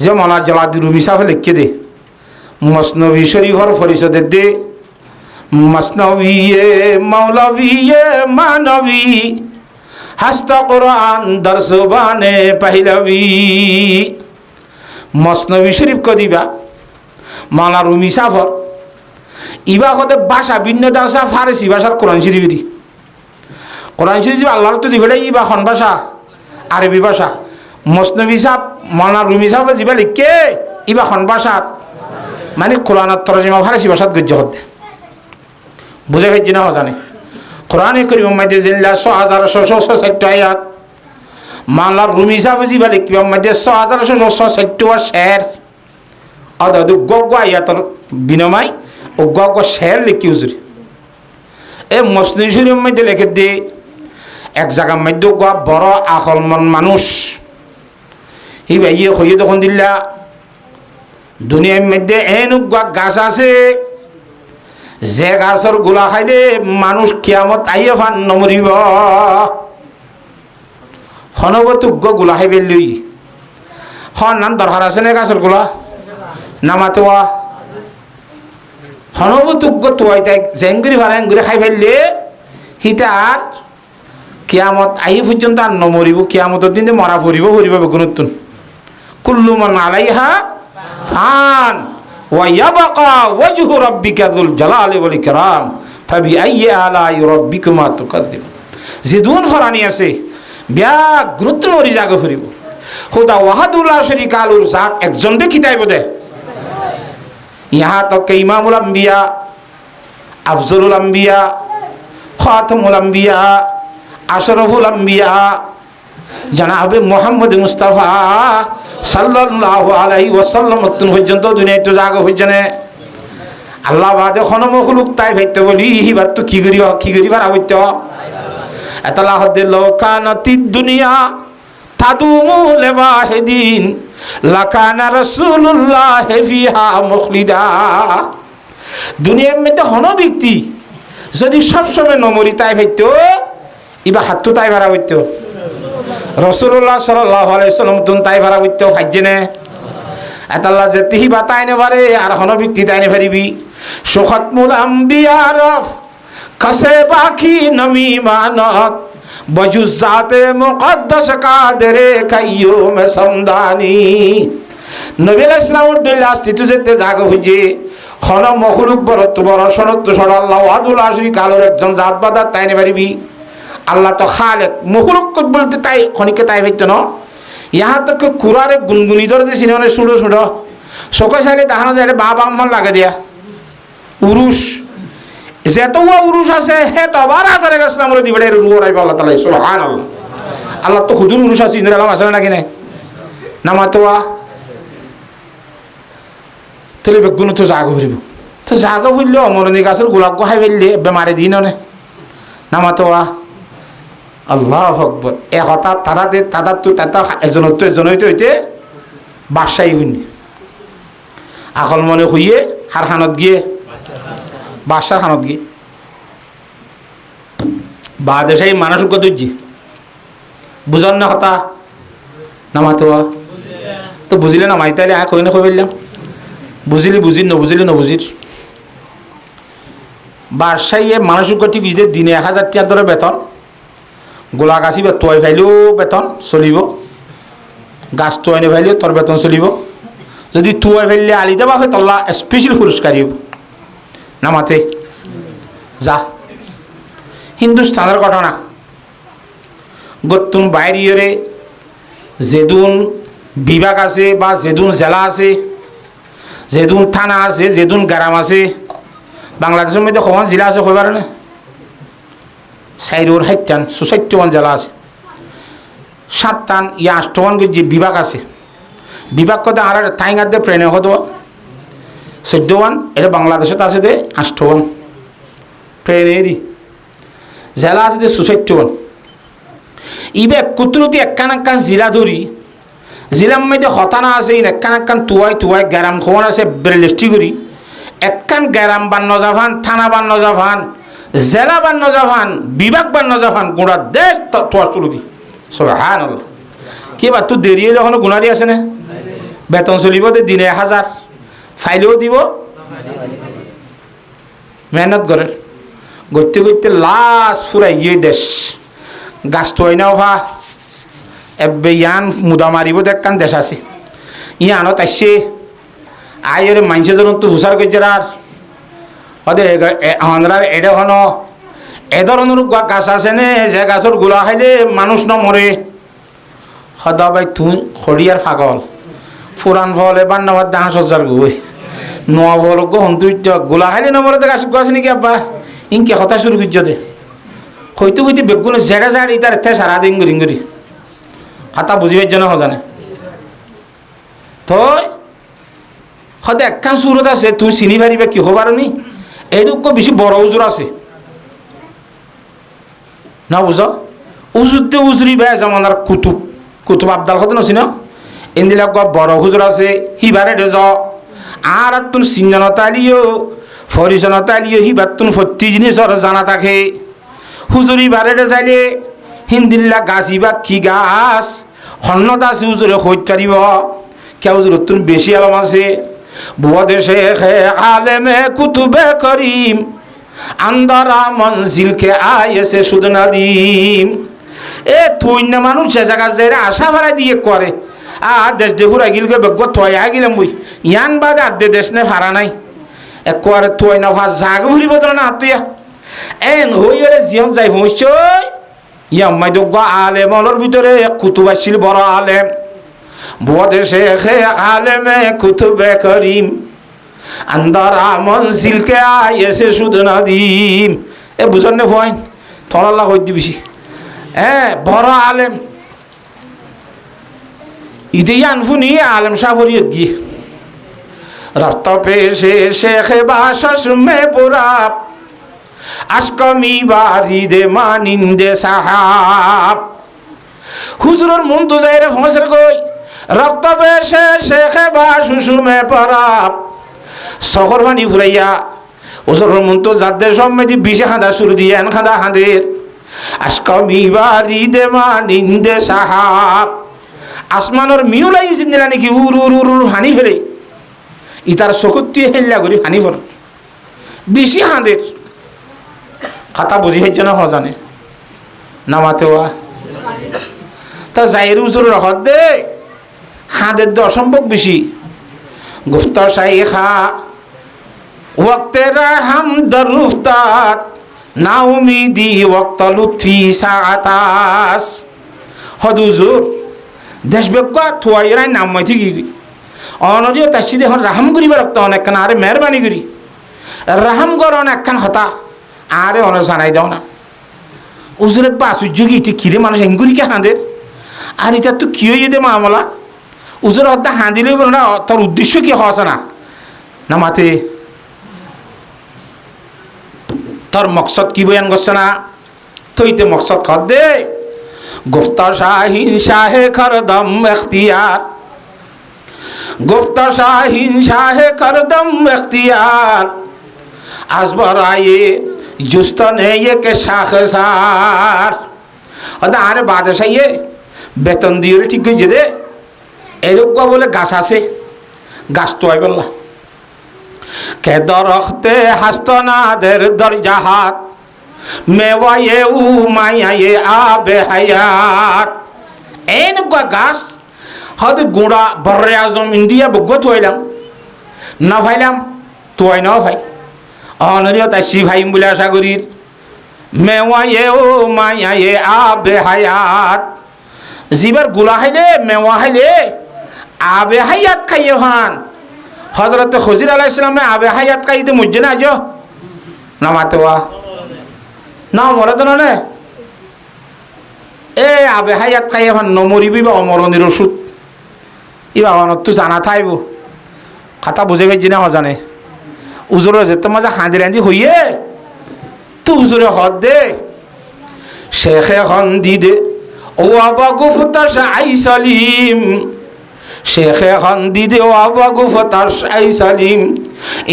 যে মাওলানা জালালউদ্দিন রুমি সাহেব লিখে দে মসনবী শরীফর পরিষদের দে মসনবিয়ে মৌলবিয়ে মানবী হাস্তা কোরআন দর্শবানে পাহিলাবি মসনবী শরীফ কদিবা মালা রুমি সাফর ইবা কতে ভাষা ভিন্ন ভাষা ফারসি ভাষার কোরআন শরীফ দি কোরআন শরীফ আল্লাহর তো দিবে ইবা খন ভাষা আরবি ভাষা মসনবী সাহ মালা রুমি সাহ যিবা লিখে ইবা খন ভাষা মানে কোরআনের তরজমা ফারসি ভাষাত গজ্য হতে বুঝে ফেলছি না জানে কোরআনে করিম মাইদে জিল্লা ৬৬৬৬ আয়াত মালার রুমি সাহ যিবা লিখবি মাইদে ৬৬৬৬ শের অদাদু গগ আয়াতর বিনিময় ও গগ শের লিখি হুজুরি এ মসনবী শরীফ মধ্যে লিখে দিয়ে এক জায়গার মধ্যে বড় আকলমন মানুষ হি ভাইয়ে হইয়ে তখন দিল্লা দুনিয়ার মধ্যে এন গাছ আছে যে গাছের গোলা খাইলে মানুষ কিয়ামত আইয়ে ফান নমরিব হনবতুগ্য গোলা খাই পেলি হন নাম দরকার আছে না গাছের গোলা নামাতোয়া হনবতুগ্য তোয়াই তাই জেঙ্গুরি ভাড়া খাই ফেললে হিতার কিয়ামত আই পর্যন্ত আর নমরিব কিয়ামতের দিন মরা ফুরিব বেগুনতুন কুল্লু মান আলাইহা ফান ওয়া ইয়াবকা ওয়াজহু রাব্বিকা যুল জালালি ওয়াল ইকরাম ফাবিআইয়ি আলাই রাব্বিকুমা তুকাযযিবুন জিদুন ফরানি আছে বিয়া গুরুত্ব মরি জাগে ফুরিব খুদা ওয়াহাদুল শারীকা আলুর জাত একজন রে কিতাইব দে ইহা তক ইমামুল আম্বিয়া আফজলুল আম্বিয়া খাতামুল আম্বিয়া আশরাফুল আম্বিয়া জনাবে মুহাম্মদ মুস্তাফা সাল্লাল্লাহু আলাইহি ওয়াসাল্লাম পর্যন্ত দুনিয়ায় তো জাগো হইজনে আল্লাহ বাদে কোন মখলুক তাই ভাইতে বলি হিবাত তো কি করি পারা হইত এতলা হদে লোকানাতিদ দুনিয়া তাদুমু লিওয়াহিদিন লাকানা রাসূলুল্লাহ ফিহা মুখলিদা দুনিয়ার মধ্যে হন ব্যক্তি যদি সবসময় নমরি তাই ভাইতো ইবা হাতু তাই ভাড়া হইত রাসূলুল্লাহ সাল্লাল্লাহু আলাইহি ওয়াসাল্লাম তুন তাই ভাড়া হইত ফাইজেনে এতাল্লাহ যে তিহি বাতাইনে পারে আর হন ব্যক্তি তাইনে পারিবি সুখাতমুল আম্বিয়া রফ কাসে বাকি নমিমানত বজুজাতে মুকদ্দাস কাদরে কাইয়ুম সমদানি নবী আলাইহিস সালামুর দিল আস্তিতু যেতে জাগ হইছে হন মখলুক বড় সনত সর আল্লাহ ওয়াদুল আশরি কালোর একজন জাত বাদা তাইনে পারিবি আল্লাহ তো খালেক মখলুক বলতে তাই খনিকে তাই হইতো না ইহা তক কুরারে গুনগুনি ধরে দিছি না সুড়ো সুড়ো সকাল সাইলে দেখানো যায় বাবা আম্মার লাগে দিয়া উরুষ যেতওয়া উরুষ আছে হে তো আবার আজারে ইসলামের দিবে রুয়াই আল্লাহ তাআলা সুবহানাল্লাহ আল্লাহ তো খুদুর উরুষ আছে ইন্দ্র আলম আছে নাকি না নামাতোয়া তলে বেগুন তো জাগো ফুরিব তো জাগো ফুরলে অমরণী গাছের গোলাপ খাই ফেললে বেমারে দিন নে নামাতোয়া আল্লাহু আকবার এ কথা তারাতে তাদার তো তাতা এজনত তো এজনইতে হইতে বাদশাহী হইনি আকল মনে হইয়ে হার খানত গিয়ে বাদশার খানত গিয়ে বাদশাহী মানুষ গদুজি বুঝান না কথা নামাতোয়া তো বুঝিলে না মাইতাইলে আর কই না কই বললাম বুঝিলি বুঝির নবুঝিলি নবুঝির বাদশাহী মানুষ গতি গিয়ে দিনে 1000 টাকা ধরে বেতন গোলা গাছি বা তোয়াই ফাইলেও বেতন চলিব গাছ তোয়াই ফাইলেও তোর বেতন চলিব যদি তোয়াই ফাইলে আলি দেবা হয় তল্লা স্পেশাল পুরস্কার নামাতে যা হিন্দুস্তানের ঘটনা গতুন বাইরে যেদুন বিভাগ আছে বা যেদুন জেলা আছে যেদুন থানা আছে যেদুন গ্রাম আছে বাংলাদেশের মধ্যে কখন জেলা আছে কই পারে না 60টান 64 জেলা আছে 7টান ইয়া 8টান যে বিভাগ আছে বিভাগ কথা আর তাইঙ্গার দে প্রেনে হতো 14 এটা বাংলাদেশত আছে দে 8টান প্রেনেরি জেলা আছে দে 64 ইবে কুতুরতি একখান জেলা ধরি জেলার মধ্যে হতানা আছে একখান তুয়াই গ্রাম খবর আছে বেরলিস্টি করি একখান গ্রাম বান্ন জাফান থানা বান্ন জাফান জেলা বান্ন জাফান বিভাগ বান্ন জাফান গোড়া দেশ তোয়া শুরু দি সুবহানাল্লাহ কিবা তো দেরি হলে এখনো গুণারি আছে না বেতন চলিব দিনে 1000 ফাইলেও দিব মেহনত করে গড়তে গড়তে লাশ ফুরাই গিয়ে দেশ গাছ তো নাও ভা এবে ইয়ান মুদা মারিব দেখান দেশ আছে ইয়ানত আসছে আইরে মানুষের জন্য তো হুসার করছে আর হদে আমাদের এটা হন এ ধরনের গাছ আছে নে যে গাছের গোলা খাইলে মানুষ ন মরে সদা ভাই তুই খড়িয়ার ফাগল ফুরান ফল এবার নেওয়ার দাঁড়া সজ্জার গই নোয়া ফল গহন তুই গোলা খাইলে নমরে গাছ গাছ নাকি আব্বা ইনকে কথা শুরু করছো দে হয়তো হইতে বেগুলো জেড়া জাড়ি তার এতে সারাদিন গড়ি গড়ি হাতা বুঝিবার জন্য হজানে তো হয়তো একখান সুরত আছে তুই চিনি পারিবা কি হবার নি এইটুকু বেশি বড় উজুর আছে না বুঝ উজুরতে উজুরি বে যেমন আর কুতুব কুতুব আবদাল কথা নছি না এদিলে বড় হুজুর আছে হিবারে ডে আর তুন সিঞ্জনতালিও ফরিজনতালিও হিবার তুন ফত্তি জিনিস জানা থাকে হুজুরি বারেডে যাইলে হিন্দিল্লা গাছ ইবা কি গাছ হন্নত আছে হুজুরে হইতারিব কে হুজুর তুন বেশি আলম আছে বুয়াদে শেখে আলেমে কুতুবে করিম আন্দারা মনজিল কে আয়েছে সুদ নাদিম এ তুই না মানুষ যে জায়গা যাই আশা ভাড়া দিয়ে করে আর দেশ দেখুরা গিলকে বেগ থয় গেলাম মুই ইয়ান বাদে আদে দেশ নে ভাড়া নাই একবারে তুই না ভাত জাগ ঘুরিব তো না তুইয়া এন হইরে জিয়ম যাই ভইছ ইয়াম্মাই তো আলেমর ভিতরে কুতুব আসছিল বড় আলেম বুয়াদে শেখে আলেমে কুতুবে করিম আন্দারা মনজিল কে আয়েছে সুদ নাদিম এ বুঝন নে ফয়ন তলাল্লা কই দিবিছি বড় আলেম ইদে আনফুনি আলেম সাফরিয়ত গিয়ে রাস্তা পেশে শেখে বাসাস মে পুরাপ আশকমি বারিদে মানিন্দে সাহাব হুজুরের মন তো যাই রে ফসর কই রাস্তা পেশে শেখে বাসাস মে পুরাপ শহর পানি ফুরাইয়া হুজুরের মন তো যাদের সম্মেতি বিশে খাঁদা শুরু দিয়ে এন খাঁদা খাঁদের আশকমি বারিদে মানিন্দে সাহাব আসমানের মিউলাই জিন্দিলা নাকি উর উর উর উর হানি ফেলে ইতার চকুত হেল্লা করি হানি ফেল বেশি হাঁদের খাতা বুঝি হয়েছে না হজানে নামাতে তা যাইয়ের উজুর রহত দে হাঁদের দে অসম্ভব বেশি গুফতার শাইখা ওয়াক্তেরা হাম দরুফতাত না উমিদি ওয়াক্ত লুৎফি সাআতাস হদুজুর দেশ বেগুয়া থুয়াইরাই নাম মাই ঠিকই অনরিও তার সিধে এখন রাহাম করিবার রক্ত অনেকখান আরে মেহরবানি করি রাহাম কর অনেকখান হতা আরে অনেক জানাই দাও না উজুরে পাশুর্য গিয়ে কিরে মানুষ এঙ্গুরিকে হাঁদের আর এটা তো কি হয়ে যেতে মামলা উজুর হত্যা হাঁদিলেই বলো না তার উদ্দেশ্য কি হওয়া না মাতে তোর মকসদ কি বয়ান করছে না তুইতে মকসদ কর দে গুফতার শাহিন শাহে খরদম এখতিয়ার গুফতার শাহিন শাহে খরদম এখতিয়ার আসবার আয়ে জুস্তনে কে শাখসার ওটা আরে বাদশাইয়ে বেতন দিয়ে ঠিক হয়েছে দে এরকম বলে গাছ আছে গাছ তো আই বললা কে দরখতে হাস্তনাদের দরজাহাত মেওয়ায়ে উ মায়ায়ে আবে হায়াত এনেকুৱা গাছ হয়তো গুঁড়া বর্রে আজম ইন্ডিয়া বগত হইলাম না ভাইলাম তুই না ভাই অনরিয় তাই সি ভাইম বলে আশা করির মেওয়ায়ে ও মায়ায়ে আবে হায়াত জিবার গুলা হাইলে মেওয়া হাইলে আবে হায়াত খাইয়ে হান হজরত খজির আলাইহিস সালামে আবে হায়াত খাইতে মুজে না আজো না মাতোয়া না মরে তো নে এ আবে হায়াত খাইয়ে হান নমরিবি বা অমরণের ওষুধ ই বাবানত তো জানা থাইব খাতা বুঝে গেছি না হজানে উজুরে যেতে মজা হাঁদি রাঁধি হইয়ে তো উজুরে হদ দে শেখে হন্দি দে ও আবা গুফতার আই সালিম শেখে হন্দি দে ও আবা গুফতার আই সালিম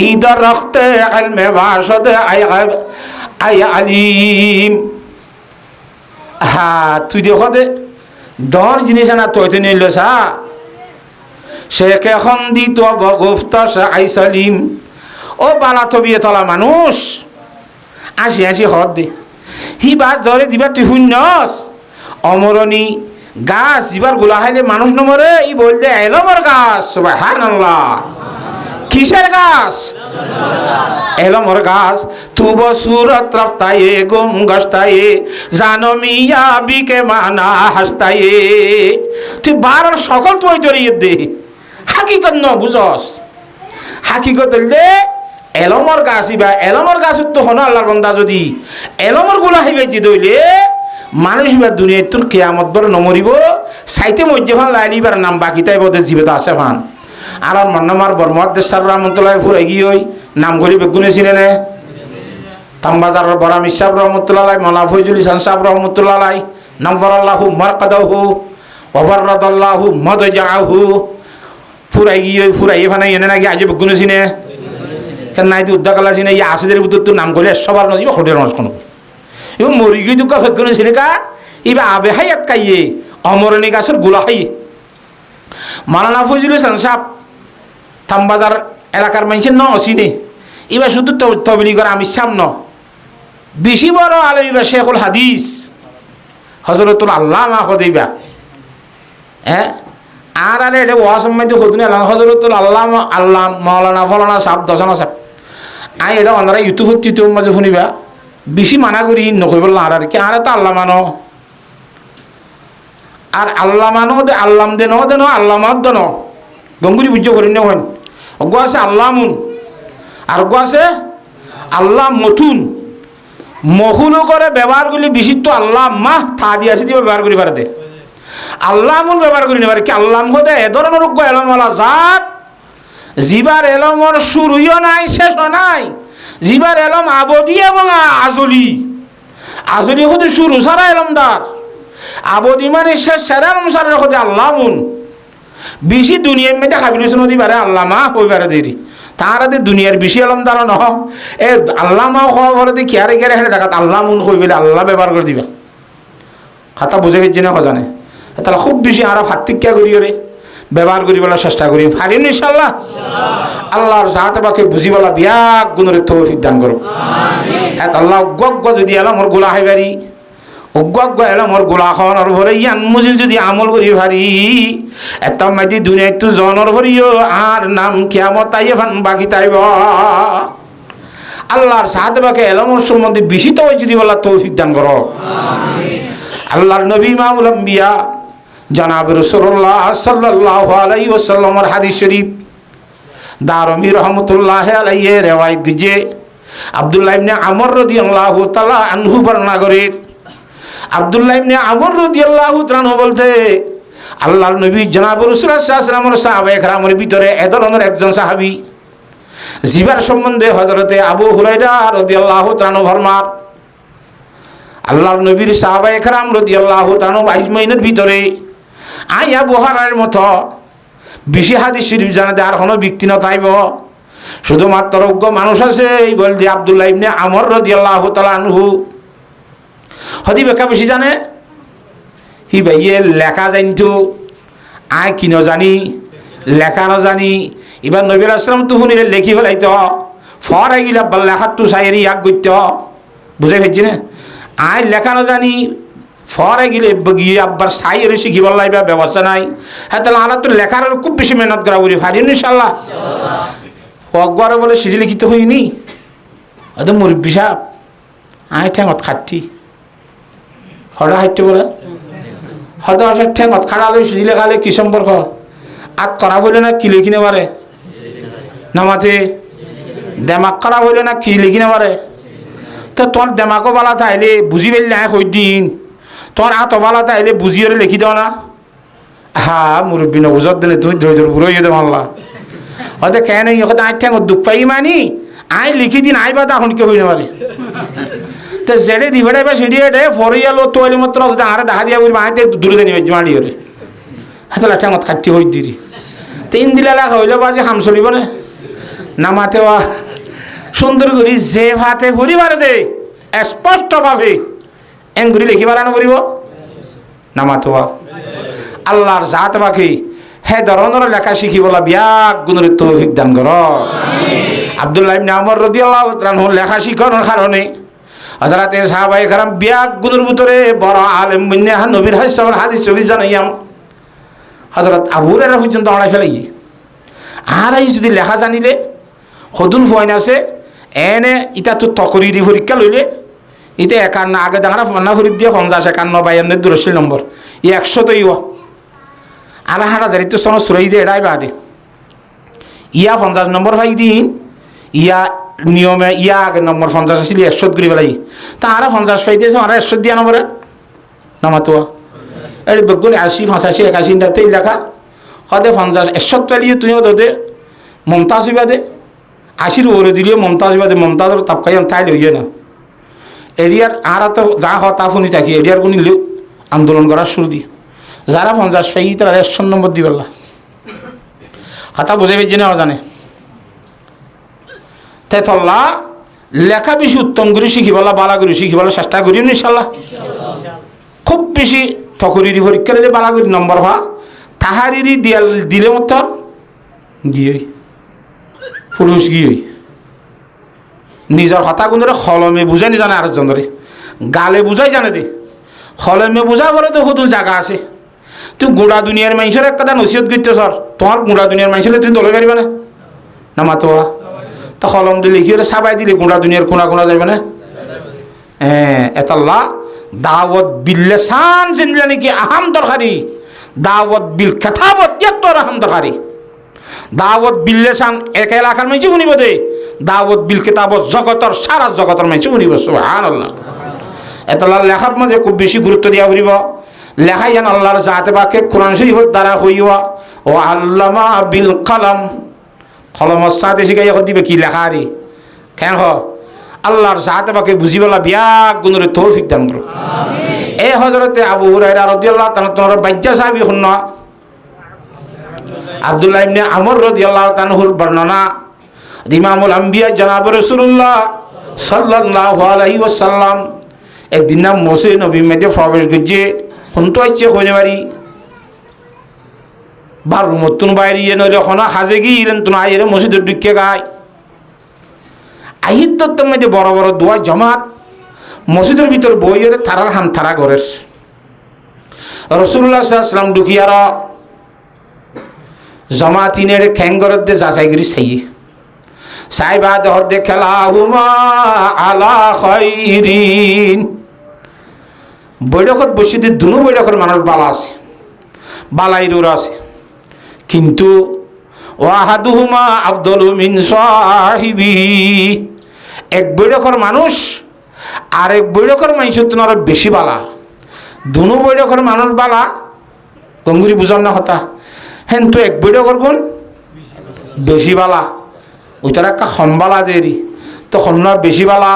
ইদার রখতে আলমে বাসদ আই আলিম হা তুই দেখ দে ডর জিনিস না তুই তো নিল সা শেখে হন্দি তো আবা গুফতার আই সালিম ও বালা তবিয়ে তলা মানুষ আসি আসি হদ দে হি বাদ ধরে দিবা তুই শূন্যস অমরণী গাছ জিবার গুলা খাইলে মানুষ নমরে ই বলতে এলমর গাছ সুবহানাল্লাহ কিসের গাছ এলমর গাছ তু বসুরত রফতায়ে গুম গস্তায়ে জানো মিয়া বিকে মানা হাসতায়ে তুই বারর সকল তুই জড়িয়ে দে হাকিকত ন বুঝস হাকিকত হইলে এলমর গাছ ইবা এলমর গাছ তো হন আল্লাহর বান্দা যদি এলমর গুলা হইবে যে দইলে মানুষ বা দুনিয়ায় তোর কেয়ামত বড় নমরিব সাইতে মধ্যে ভান লাইলিবার নাম বাকি তাই বোধ জীবিত আছে ভান আর মন্নামার বর্মহাদ্দেশ সার রহমতুল্লাহ ফুরাই গিয়ে ওই নাম গরি বেগুনে ছিলেন নে তামবাজার বরাম ইসাব রহমতুল্লাহ মৌলা ফৈজুল ইসান সাহেব রহমতুল্লাহ নামফরাল্লাহু মারকাদাহু ওয়াবাররাদাল্লাহু মাদজাহু ফুরাই গিয়ে ফুরাই এখানে এনে নাকি আজ বেগুনে ছিনে কেন নাই তো উদ্দাকালা ছিনে ইয়া আসেদের ভিতর তো নাম করলে সবার নজিব হোটেল মানুষ কোনো এবং মরি গিয়ে দুঃখ বেগুনে ছিনে কা ইবা আবে হাইয়াত কাইয়ে অমরণী গাছের গোলা খাই মাওলানা ফৈজুল ইসান সাহেব থামবাজার এলাকার মানুষের ন অসিনে এবার শুধু তবলিগর আমি সামন বেশি বড় আলম এবার শেখুল হাদিস হজরতুল আল্লামা হদিবা হ্যাঁ আর আরে এটা ওয়াসম্মাইতে হতুন হজরতুল আল্লামা আল্লাহ মাওলানা ফলানা সাহেব দশনা সাহেব আই এটা অনারা ইউটিউব মাঝে শুনিবা বেশি মানা করি নকই বললাম আর কি আর তো আল্লাহ মানো আর আল্লাহ মানো দে আল্লাম দে ন আল্লাহ মাদ দে ন গঙ্গুরি বুঝ্য করি না হন অজ্ঞ আছে আল্লামুন আর অজ্ঞ আছে আল্লাহ মথুন মহুলু করে ব্যবহার করলে বেশি তো আল্লাহ মাহ থা দিয়ে আসে দিয়ে ব্যবহার করি পারে আল্লাহ মূল ব্যবহার করি না পারে কি আল্লাহ হতে এ ধরনের অজ্ঞ এলমলা জাত জিবার এলমর শুরুও নাই শেষও নাই জিবার এলম আবদি এবং আজলি আজলি হতে শুরু সারা এলমদার আবদি মানে শেষ সারা এলম সারা হতে আল্লাহ মুন বেশি দুনিয়ার মেয়েটা খাবিলিস নদী পারে আল্লাহ মা হয়ে পারে দেরি তারা দুনিয়ার বেশি আলমদার নহ এ আল্লাহ মা হওয়া ঘরে খেয়ারে খেয়ারে হেঁটে দেখাত আল্লাহ মুন হয়ে পেলে আল্লাহ ব্যবহার করে দিবা খাতা বুঝে গেছি না জানে তাহলে খুব বেশি আর ফাত্তিক্যা করি রে ব্যবহার করি বলার চেষ্টা করি ফারিন ইনশাল্লাহ আল্লাহর সাহাতে বাকে বুঝি বলা বিয়াক গুণের তৌফিক দান করো হ্যাঁ আল্লাহ অজ্ঞ যদি এলামর গোলা হয় বাড়ি অজ্ঞ এলামর গোলা খাওয়ানোর ভরে ইয়ান মুজি যদি আমল করি ভারি একটা মাইতি দুনিয়া একটু জনের ভরিও আর নাম কিয়ামত তাই ফান বাকি তাইব আল্লাহর সাহাতে বাকে এলামর সম্বন্ধে বেশি তো যদি বলা তৌফিক দান করো আল্লাহর নবী ইমামুল আম্বিয়া জনাব রাসূলুল্লাহ সাল্লাল্লাহু আলাইহি ওয়াসাল্লামের হাদিস শরীফ দারমি রহমতুল্লাহ আলাইহি রিওয়ায়াত গজে আব্দুল্লাহ ইবনে আমর রাদিয়াল্লাহু তাআলা আনহু বর্ণনা করেন আব্দুল্লাহ ইবনে আমর রাদিয়াল্লাহু তাআলা বলতে আল্লাহর নবী জনাব রাসূলুল্লাহ সাল্লাল্লাহু আলাইহি ওয়াসাল্লামের সাহাবায়ে কেরামের ভিতরে এ ধরনের একজন সাহাবী জিবার সম্বন্ধে হযরতে আবু হুরায়রা রাদিয়াল্লাহু তাআলা ফরমান আল্লাহর নবীর সাহাবায়ে কেরাম রাদিয়াল্লাহু তাআলা আজমাইনের ভিতরে আইয়া বুখারীর মতো বেশি হাদিস শরীফ জানাতে আর কোনো ব্যক্তি না তাইব শুধুমাত্র অজ্ঞ মানুষ আছে এই বলতে আব্দুল্লাহ ইবনে আমর রাদিয়াল্লাহু তাআলা আনহু হদি বেকা বেশি জানে হি ভাইয়ে লেখা জানতো আয় কি ন জানি লেখা ন জানি এবার নবী আসলাম তো শুনিলে লেখি ফেলাইতো ফর আইগিলা লেখার তো সাইরি আগ গইত বুঝে ফেলছি না আয় লেখা ন জানি ফরে গেলে গিয়ে আব্বার সাইয়ের শিখিবার লাইবা ব্যবস্থা নাই হ্যাঁ তাহলে আমরা তো লেখার খুব বেশি মেহনত করা করি ফারি ইনশাল্লাহ অজ্ঞরে বলে সিঁড়ি লিখিত হইনি হয়তো মুরব্বী সাহেব আয় ঠেঙত খাটছি হঠাৎ হাঁটতে বলে হয়তো ঠেঙত খাড়ালে সিঁড়ি লেখালে কি সম্পর্ক আত করা হইলে না কি লিখিনে পারে নামাতে দেমাক করা হইলে না কি লিখিনে পারে তো তোর দেমাকও বালা তাইলে বুঝি পেলে না কই দিন তোর আত বালা তাইলে বুঝিয়ে লিখি দাও না হা মুরব্বী নবুজত দিলে তুই ধৈর্য বুড়ো হয়ে দেবো আল্লাহ হয়তো কেন হয়তো আই ঠেঙত দুঃখ পাই মানি আই লিখি দিন আই বা তখন কেউ হই না পারে তো যেড়ে দিবে বা সিঁড়িয়ে ডে ফরিয়ালো তোয়ালি মাত্র আরে দেখা দিয়া বলবো আইতে দূরে নিবে জমাড়ি হরে হাতে ঠেঙত খাটি হই দিরি তিন দিলে লেখা হইলে বাজে হাম চলিব না নামাতে সুন্দর করি যে ভাতে ঘুরিবারে দে স্পষ্টভাবে এঙ্গুরি লিখি বাড়ানো করিব নামাতে আল্লাহর জাত বাকি হে ধরনের লেখা শিখি বলা বিয়াক গুণের তৌফিক দান কর আব্দুল্লাহ ইবনে আমর রাদিয়াল্লাহু তাআলা লেখা শিখানোর কারণে হযরতে সাহাবায়ে কেরাম বিয়াক গুণের ভিতরে বড় আলেম বন্যা নবীর হাদিস শরীফ জানাইয়াম হযরত আবু হুরায়রা পর্যন্ত আড়াই ফেলাই আর এই যদি লেখা জানিলে সদুল ফয়ন আছে এনে ইটা তো তকরিরি পরীক্ষা লইলে ইতে 51 আগে দেখা না পরীক্ষা দিয়ে 50 51 52 দূরশীল নম্বর 100 তো ইয়া আর হারা জারি তো সন সুরাই দিয়ে এড়াই বাদে ইয়া 50 নম্বর ভাই দিন ইয়া নিয়মে ইয়া আগে নম্বর 50 আসলে 100 করে ফেলাই তা আর 50 পাইতেছে আর 100 দিয়া নম্বরে নামাতো এই বেগুন 80 85 81 টাতে লেখা হদে 50 100 তালিয়ে তুইও দে মমতাজ বাদে 80 ওরে দিলিও মমতাজ বাদে মমতাজের তাপকাই তাই লইয়ে না এরিয়ার আর তো যা হতা শুনি থাকি এরিয়ার কোন আন্দোলন করার শুরু দি যারা 50 পাই তারা 100 নম্বর দিবেলা হাতা বুঝে বেজে না জানে তাই তল্লা লেখা বেশি উত্তম করে শিখিবলা বালা করে শিখিবলা চেষ্টা করি ইনশাল্লাহ খুব বেশি থকরিরি পরীক্ষা দিলে বালা করে নম্বর হওয়া তাহারিরি দিলে মতো গিয়ে পুরুষ গিয়ে নিজের কথা কোন হলমে বুঝাই নি জানে আরেকজন ধরে গালে বুঝাই জানে দে হলমে বুঝা করে তো হুদুল জায়গা আছে তুই গোড়া দুনিয়ার মানুষের এক কথা নসিহত করতে সর তোমার গোড়া দুনিয়ার মানুষের তুই দলে পারিবে না মাতোয়া তো হলম দিলে লিখি সাবাই দিলে গোড়া দুনিয়ার কোনা কোনা যাবে না হ্যাঁ এতাল্লা দাওয়াত বিল্লেসান জিনলে নাকি আহাম দরকারি দাওয়াত বিল খেতাবত এত আহাম দরকারি দাওয়াত বিল্লেসান এক এলাকার মানুষ শুনিব দে দাওয়াত বিল কিতাবত জগতর সারা জগতর মানুষ শুনিব সুবহানাল্লাহ এতলা লেখার মধ্যে খুব বেশি গুরুত্ব দিয়া ফুরিব লেখাই যেন আল্লাহর জাতে বাকে কোরআন শরীফের দ্বারা হইয়া ও আল্লামা বিল কলম কলমর সাথে শিখাই এখন দিবে কি লেখা আরে কেন আল্লাহর জাতে বাকে বুঝিবলা বিয়াক গুণরে তৌফিক দান করো আমিন এই হযরতে আবু হুরায়রা রাদিয়াল্লাহু তাআলা তোমার বাচ্চা সাহাবী হন আব্দুল্লাহ ইবনে আমর রাদিয়াল্লাহু তাআলার বর্ণনা ইমামুল আম্বিয়া জনাব রাসূলুল্লাহ সাল্লাল্লাহু আলাইহি ওয়াসাল্লাম একদিন না মসজিদ নবী মধ্যে প্রবেশ করছে শুনতে আসছে কইনে বাড়ি বার মতন বাইরে নইলে হনা হাজে গিয়েলেন তুমি আইরে মসজিদের ঢুকে গায় আহিত দত্তর মধ্যে বড় বড় দোয়া জমাত মসজিদের ভিতর বইয়ের থারার হাম থারা ঘরের রাসূলুল্লাহ সাল্লাল্লাহু আলাইহি ওয়াসাল্লাম ঢুকিয়ার জমাতিনের খ্যাঙ্গরের দে যাচাই করি সাই সাইবা দহর দে খেলাহুমা আলা খাইরিন বৈঠকত বসিতে দুনো বৈঠকের মানুষ বালা আছে বালাইরুর আছে কিন্তু ওয়াহাদুহুমা আফদলু মিন সাহিবি এক বৈঠকের মানুষ আর এক বৈঠকের মানুষের তুলনায় আরো বেশি বালা দুনো বৈঠকের মানুষ বালা গঙ্গুরি বুঝান না হতা হেন তো এক বৈঠকের গুণ বেশি বালা ওইটার একটা সম্বালা দেরি তো সন্না বেশি বালা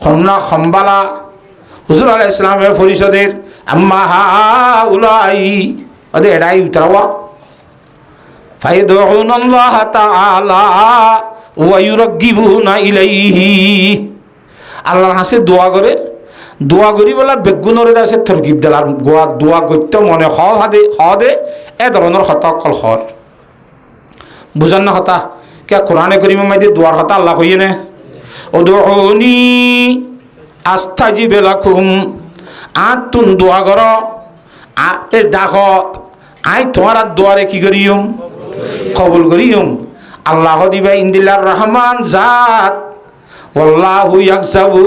সন্না সম্বালা হুজুর আলাইহিস সালামের পরিষদের আম্মা হাউলাই ওদের এড়াই উতরাওয়া ফায়দুনাল্লাহ তাআলা ওয়া ইউরাগিবুনা ইলাইহি আল্লাহর কাছে দোয়া করে দোয়া করি বলা বেগুনরে দাসে তরকিব দিলার গোয়া দোয়া করতে মনে হদে এ ধরনের কথা কল হর বুঝান না কথা কে কোরআনে করিমের মধ্যে দোয়ার কথা আল্লাহ কইয়ে নে উদউনি আস্তাজিব লাকুম আতুন দোয়া করো আতে ডাকো আই তোমার দোয়ারে কি করিম কবুল করিম আল্লাহ দিবা ইন্দিলার রহমান জাত ওয়াল্লাহু ইয়াকসাবু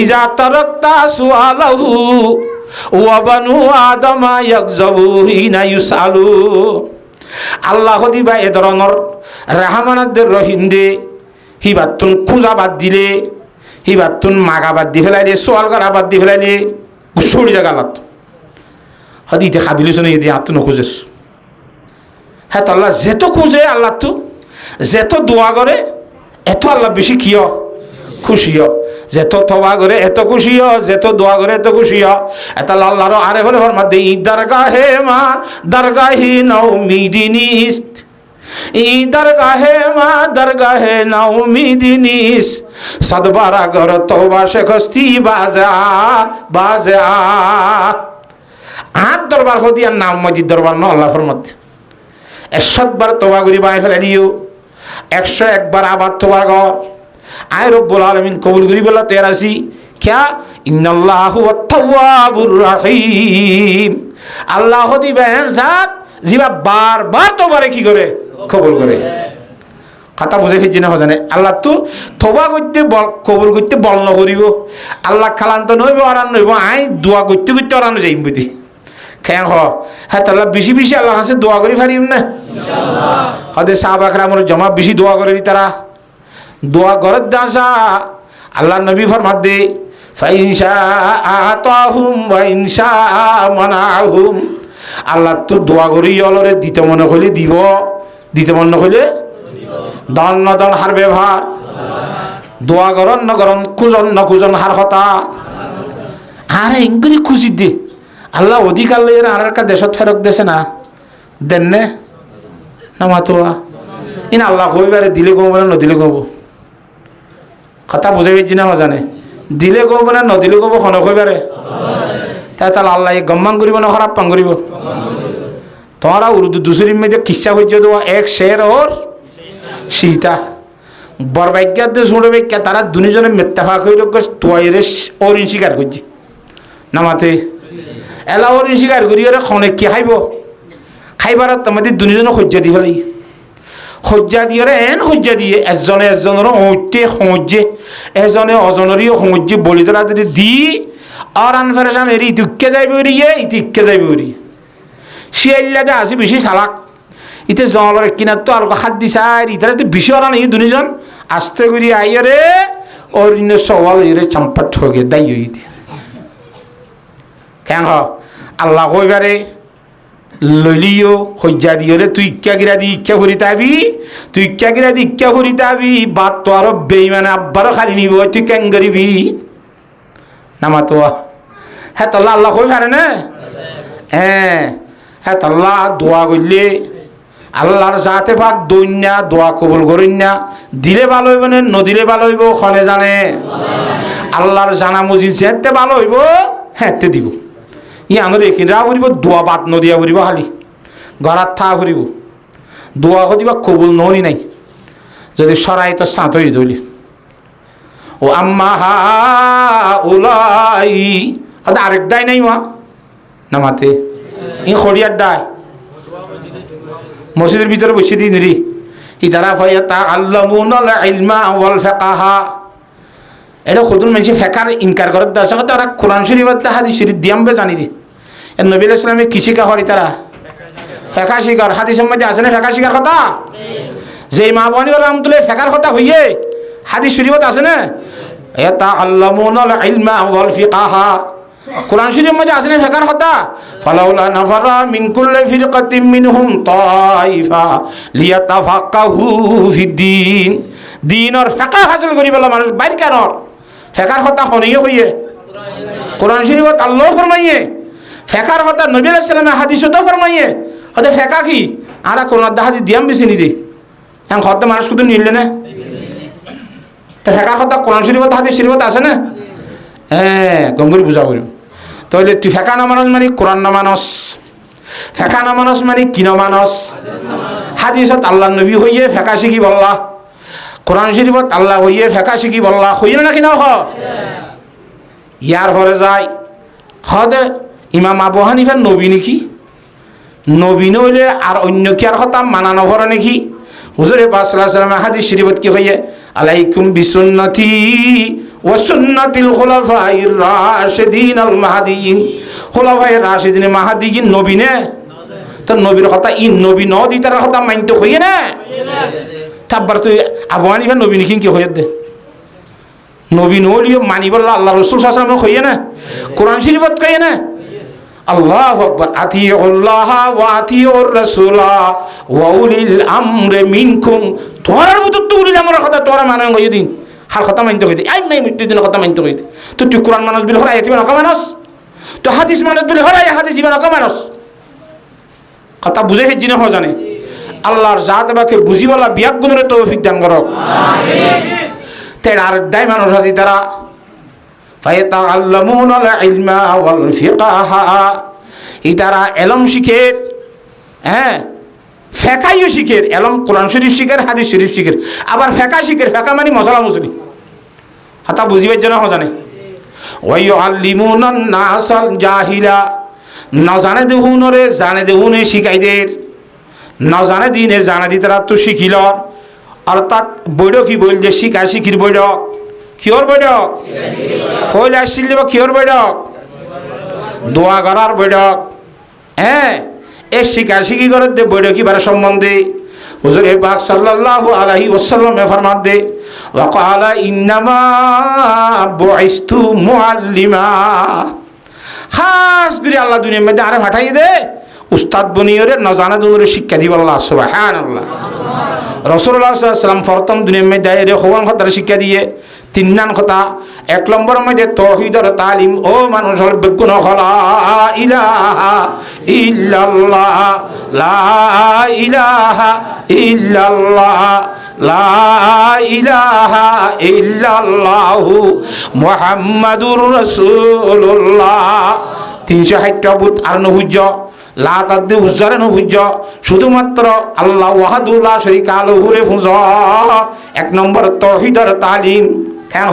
ইজা তারাকতা সুআলাহু ওয়া বানু আদমা ইয়াকসাবু হিনা ইউসালু আল্লাহ দিবা এ ধরনের রহমানদের রহিম দে হিবাতুন খুঁজা বাদ দিলে হিবাতুন মাগা বাদ দি ফেলাইলে সোয়াল করা বাদ দি ফেলাইলে গুসড়ি জায়গা লাত হদিতে খাবিলে শুনে যদি আত্ম নখুঁজের হ্যাঁ তো আল্লাহ যেত খুঁজে আল্লাহ তো যেত দোয়া করে এত আল্লাহ বেশি কিয় খুশি যেত তবা করে এত খুশি যেত দোয়া করে এত খুশি এত আল্লাহর আরে হলে ফরমাত দেই দরগাহে মা দরগাহি নাউমিদিনিস ই দরগাহে মা দরগাহে নাউমিদিনিস সদবারা গর তওবা শেখস্তি বাজা বাজা আট দরবার হদিয়ার নাম মসজিদ দরবার না আল্লাহ ফরমাত 100 বার তওবা করি বাই ফেলে দিও 101 বার আবার তোবার ঘর আয় রব্বুল আলামিন কবুল করি বলা 83 क्या इन्नल्लाहु अत-तव्वाबुर रहीम আল্লাহ দিবেন জাত জিবা বারবার তোবারে কি করে কবুল করে কথা বুঝে ফেলছি না জানে আল্লাহ তো তোবা করতে কবুল করতে বল ন করিব আল্লাহ খালান্ত নইব আর নইব আই দোয়া করতে করতে আর যাইম বুঝি খেং হ হ্যাঁ তাহলে বেশি বেশি আল্লাহ কাছে দোয়া করি পারিম না ইনশাআল্লাহ হদে সাহাবাকরা আমার জমা বেশি দোয়া করে তারা দোয়া করে দাসা আল্লাহ নবী ফরমাত দে ফাইনশা আতাহুম ওয়া ইনশা মানাহুম আল্লাহ তো দোয়া করি অলরে দিতে মনে হইলে দিব দিতে মনে হইলে দন নদন হার ব্যবহার দোয়া করন ন করন খুঁজন ন খুঁজন হার কথা আরে ইংগুলি খুশি দে আল্লাহ অধিকার লইয়ে আর একটা দেশত ফেরত দেশে না দেন নে না মাতোয়া ইন আল্লাহ কইবারে দিলে গো বলে নদিলে গব কথা বুঝে পেয়েছি না জানে দিলে গব না নদিলে গব খন কইবারে তাই তাহলে আল্লাহ গম্মান করিব না খারাপ পাং করিব তোমারা উর্দু দুসরি মেয়েদের কিসা হয়েছে তো এক শের ওর সীতা বরবাইজ্ঞার দিয়ে শুনে বেজ্ঞা তারা দুজনে মেত্তাফাক হয়ে তোয়াইরে অরিন স্বীকার করছি না মাতে এলা অরিন স্বীকার করি ওরা খনে কি খাইব খাইবার তোমাদের দুজনে সজ্জা দি ফেলাই সজ্জা দিয়ে এন সজ্জা দিয়ে এজনে এজনের সৈতে সমজ্জে এজনে অজনেরই সমজ্জে বলি তোলা যদি দি আর আন ফেরেশান এরি ইতুককে যাইব এরিয়ে ইতিককে যাইব এরি শিয়াইল্লাদে আসি বেশি চালাক ইতে জলের কিনার তো আর হাত দিছে আর ইতারে তো বেশি ওরা নেই দুজন আস্তে করি আইয়ারে ওর সওয়াল এরে চাম্পাট ঠকে দাই হইতে কেন হ আল্লাহ কইবারে লইলিও সজ্জা দিয়রে তুই ইক্কা গিরা দি ইক্কা করি তাবি তুই ইক্কা গিরা দি ইক্কা করি তাবি বাদ তো আরো বেইমানে আব্বারও খালি নিব তুই কেন করিবি নামা তো হ্যাঁ তাল্লা আল্লাহ কই পারে না হ্যাঁ হ্যাঁ তাল্লা দোয়া করলে আল্লাহর সাথে ভাগ দৈন্যা দোয়া কবুল করেন না দিলে ভালো হইব না নদিলে ভালো হইব খনে জানে আল্লাহর জানা মজিদ যেতে ভালো হইব হ্যাঁ দিব ই আনরে কিরা করিব দোয়া বাদ নদিয়া করিব খালি ঘরাত থা করিব দোয়া করিবা কবুল ননি নাই যদি সরাই তো সাঁত হয়ে ধরলি ও আম্মা হা উলাই আরেক দায় নাই মা না মাতে ই খড়িয়ার দায় মসজিদের ভিতরে বসে দিন রি ইতারা ফায়াতা আল্লামুনাল ইলমা ওয়াল ফিকহা এটা খুদুন মানুষ ফেকার ইনকার করে দাস তারা কোরআন শরীফ আর হাদিস শরীফ দিয়ামবে জানি দি নবী আলাইহিস সালামে কি শিখা হরি তারা ফেকা শিকার হাদিসের মধ্যে আছে না ফেকা শিকার কথা যে মা বনি রাহমাতুল্লাহ ফেকার কথা হইয়ে হাদিস শরীফত আছে না ইয়াতা আল্লামুনাল ইলমা ওয়াল ফিকহা কোরআন শরীফের মধ্যে আছে না ফেকার কথা ফালাউলা নাফারা মিন কুল্লি ফিরকাতিন মিনহুম তাইফা লিয়াতাফাক্কাহু ফিদ্দিন দিন আর ফেকা হাসিল করি বলা মানুষ বাইর কেন ফেকার কথা হনিয়ে হইয়ে কোরআন শরীফত আল্লাহ ফরমাইয়ে ফেকার কথা নবী আলাইহিস সালামের হাদিসত ফরমাইয়ে ওতে ফেকা কি আর কোন হাদিস দিয়াম বেশি নি দে এখন কথা মানুষ শুধু নিলে না তো ফেকার কথা কোরআন শরীফত হাদিস শরীফত আছে না হ্যাঁ গঙ্গুরি বুঝা করিব তাহলে তুই ফেকা না মানুষ মানে কোরআন না মানুষ ফেকা না মানুষ মানে কি না মানুষ হাদিসত আল্লাহ নবী হইয়ে ফেকা শিখি বললা কোরআন শরীফত আল্লাহ হইয়ে ফেকা শিখি বললা হইয়ে নাকি না হ ইয়ার পরে যায় হদে ইমাম আবু হানিফার নবী নাকি নবী নইলে আর অন্য কি আর কথা মানানো ভরে নাকি হুজুরে পাক সাল্লাল্লাহু আলাইহি ওয়াসাল্লাম হাদিস শরীফত কি হইয়ে আলাইকুম বিসুন্নতি ওয়া সুন্নাতিল খুলাফাইর রাশিদিন আল মাহদিয়িন খুলাফায়ে রাশিদিন মাহদিয়িন নবী নে তো নবীর কথা ই নবী ন দি তার কথা মানতে হইয়ে না তারপর তুই আবু হানিফা নবী নাকি কি হইয়ে দে নবী নলিও মানি বললা আল্লাহ রাসূল সাল্লাল্লাহু আলাইহি ওয়াসাল্লাম হইয়ে না কোরআন শরীফত কইয়ে না আল্লাহু আকবার আতিউল্লাহ ওয়া আতিউর রাসূলা ওয়া উলিল আমরি মিনকুম তোরার মত তো উলিল আমরের কথা তোরা মানে হইয়ে দিন হার কথা মানতে হইতে আই নাই মৃত্যু দিন কথা মানতে হইতে তো তুই কোরআন মানুষ বিল হরাই দিবেন না মানুষ তো হাদিস মানুষ বিল হরাই হাদিস দিবেন না মানুষ কথা বুঝে হেজি না জানে আল্লাহর জাত বাকে বুঝিওয়ালা বিয়াক গুণের তৌফিক দান করো আমিন তের আর দাই মানুষ আছে তারা ফায়াতাআল্লামুনাল ইলমা ওয়াল ফিকহা ইতারা ইলম শিখের হ্যাঁ ফেকাইও শিখের ইলম কোরআন শরীফ শিখের হাদিস শরীফ শিখের আবার ফেকা শিখের ফেকা মানে মশলা মুসলি হাতা বুঝিবার জন্য জানে ওয়া ইউআল্লিমুনান নাসাল জাহিলা, না জানে দেহুনরে জানে দেহুনে শিখাইদের, না জানে দিনে জানে দি তারা তো শিখিল। অর্থাৎ বৈঠকি বইল যে শিখা শিখির বৈঠক, কিহর বৈঠক? ফইল আসছিল বা কিহর বৈঠক? দোয়া করার বৈঠক। হ্যাঁ, এ শিখা শিখি করে দে বৈঠকি বারে সম্বন্ধে হুজুর পাক সাল্লাল্লাহু আলাইহি ওয়াসাল্লাম ফরমান দে ওয়া ক্বালা ইন্নামা বুইস্তু মুআল্লিমা। খাস করে আল্লাহ দুনিয়ার মধ্যে আরে পাঠাই দে উস্তাদ বনিয়রে না জানা দুনিয়ারে শিক্ষা দিব। আল্লাহ সুবহানাল্লাহ। রাসূলুল্লাহ সাল্লাল্লাহু আলাইহি ওয়াসাল্লাম প্রথম দুনিয়ার মধ্যে এর খবর কথা শিক্ষা দিয়ে তিননান কথা। এক নম্বর মধ্যে তাওহীদের তালিম, ও মানুষ হল বেগুন লা ইলাহা ইল্লাল্লাহ, লা ইলাহা ইল্লাল্লাহ, লা ইলাহা ইল্লাল্লাহু মুহাম্মাদুর রাসূলুল্লাহ। 360টা বুত আর নহুজ্জ লা তাদ্দি উজ্জারে নহুজ্জ, শুধুমাত্র আল্লাহ ওয়াহাদুল্লাহ শরীকা লাহুরে ফুজ। এক নম্বর তাওহীদের তালিম। কেন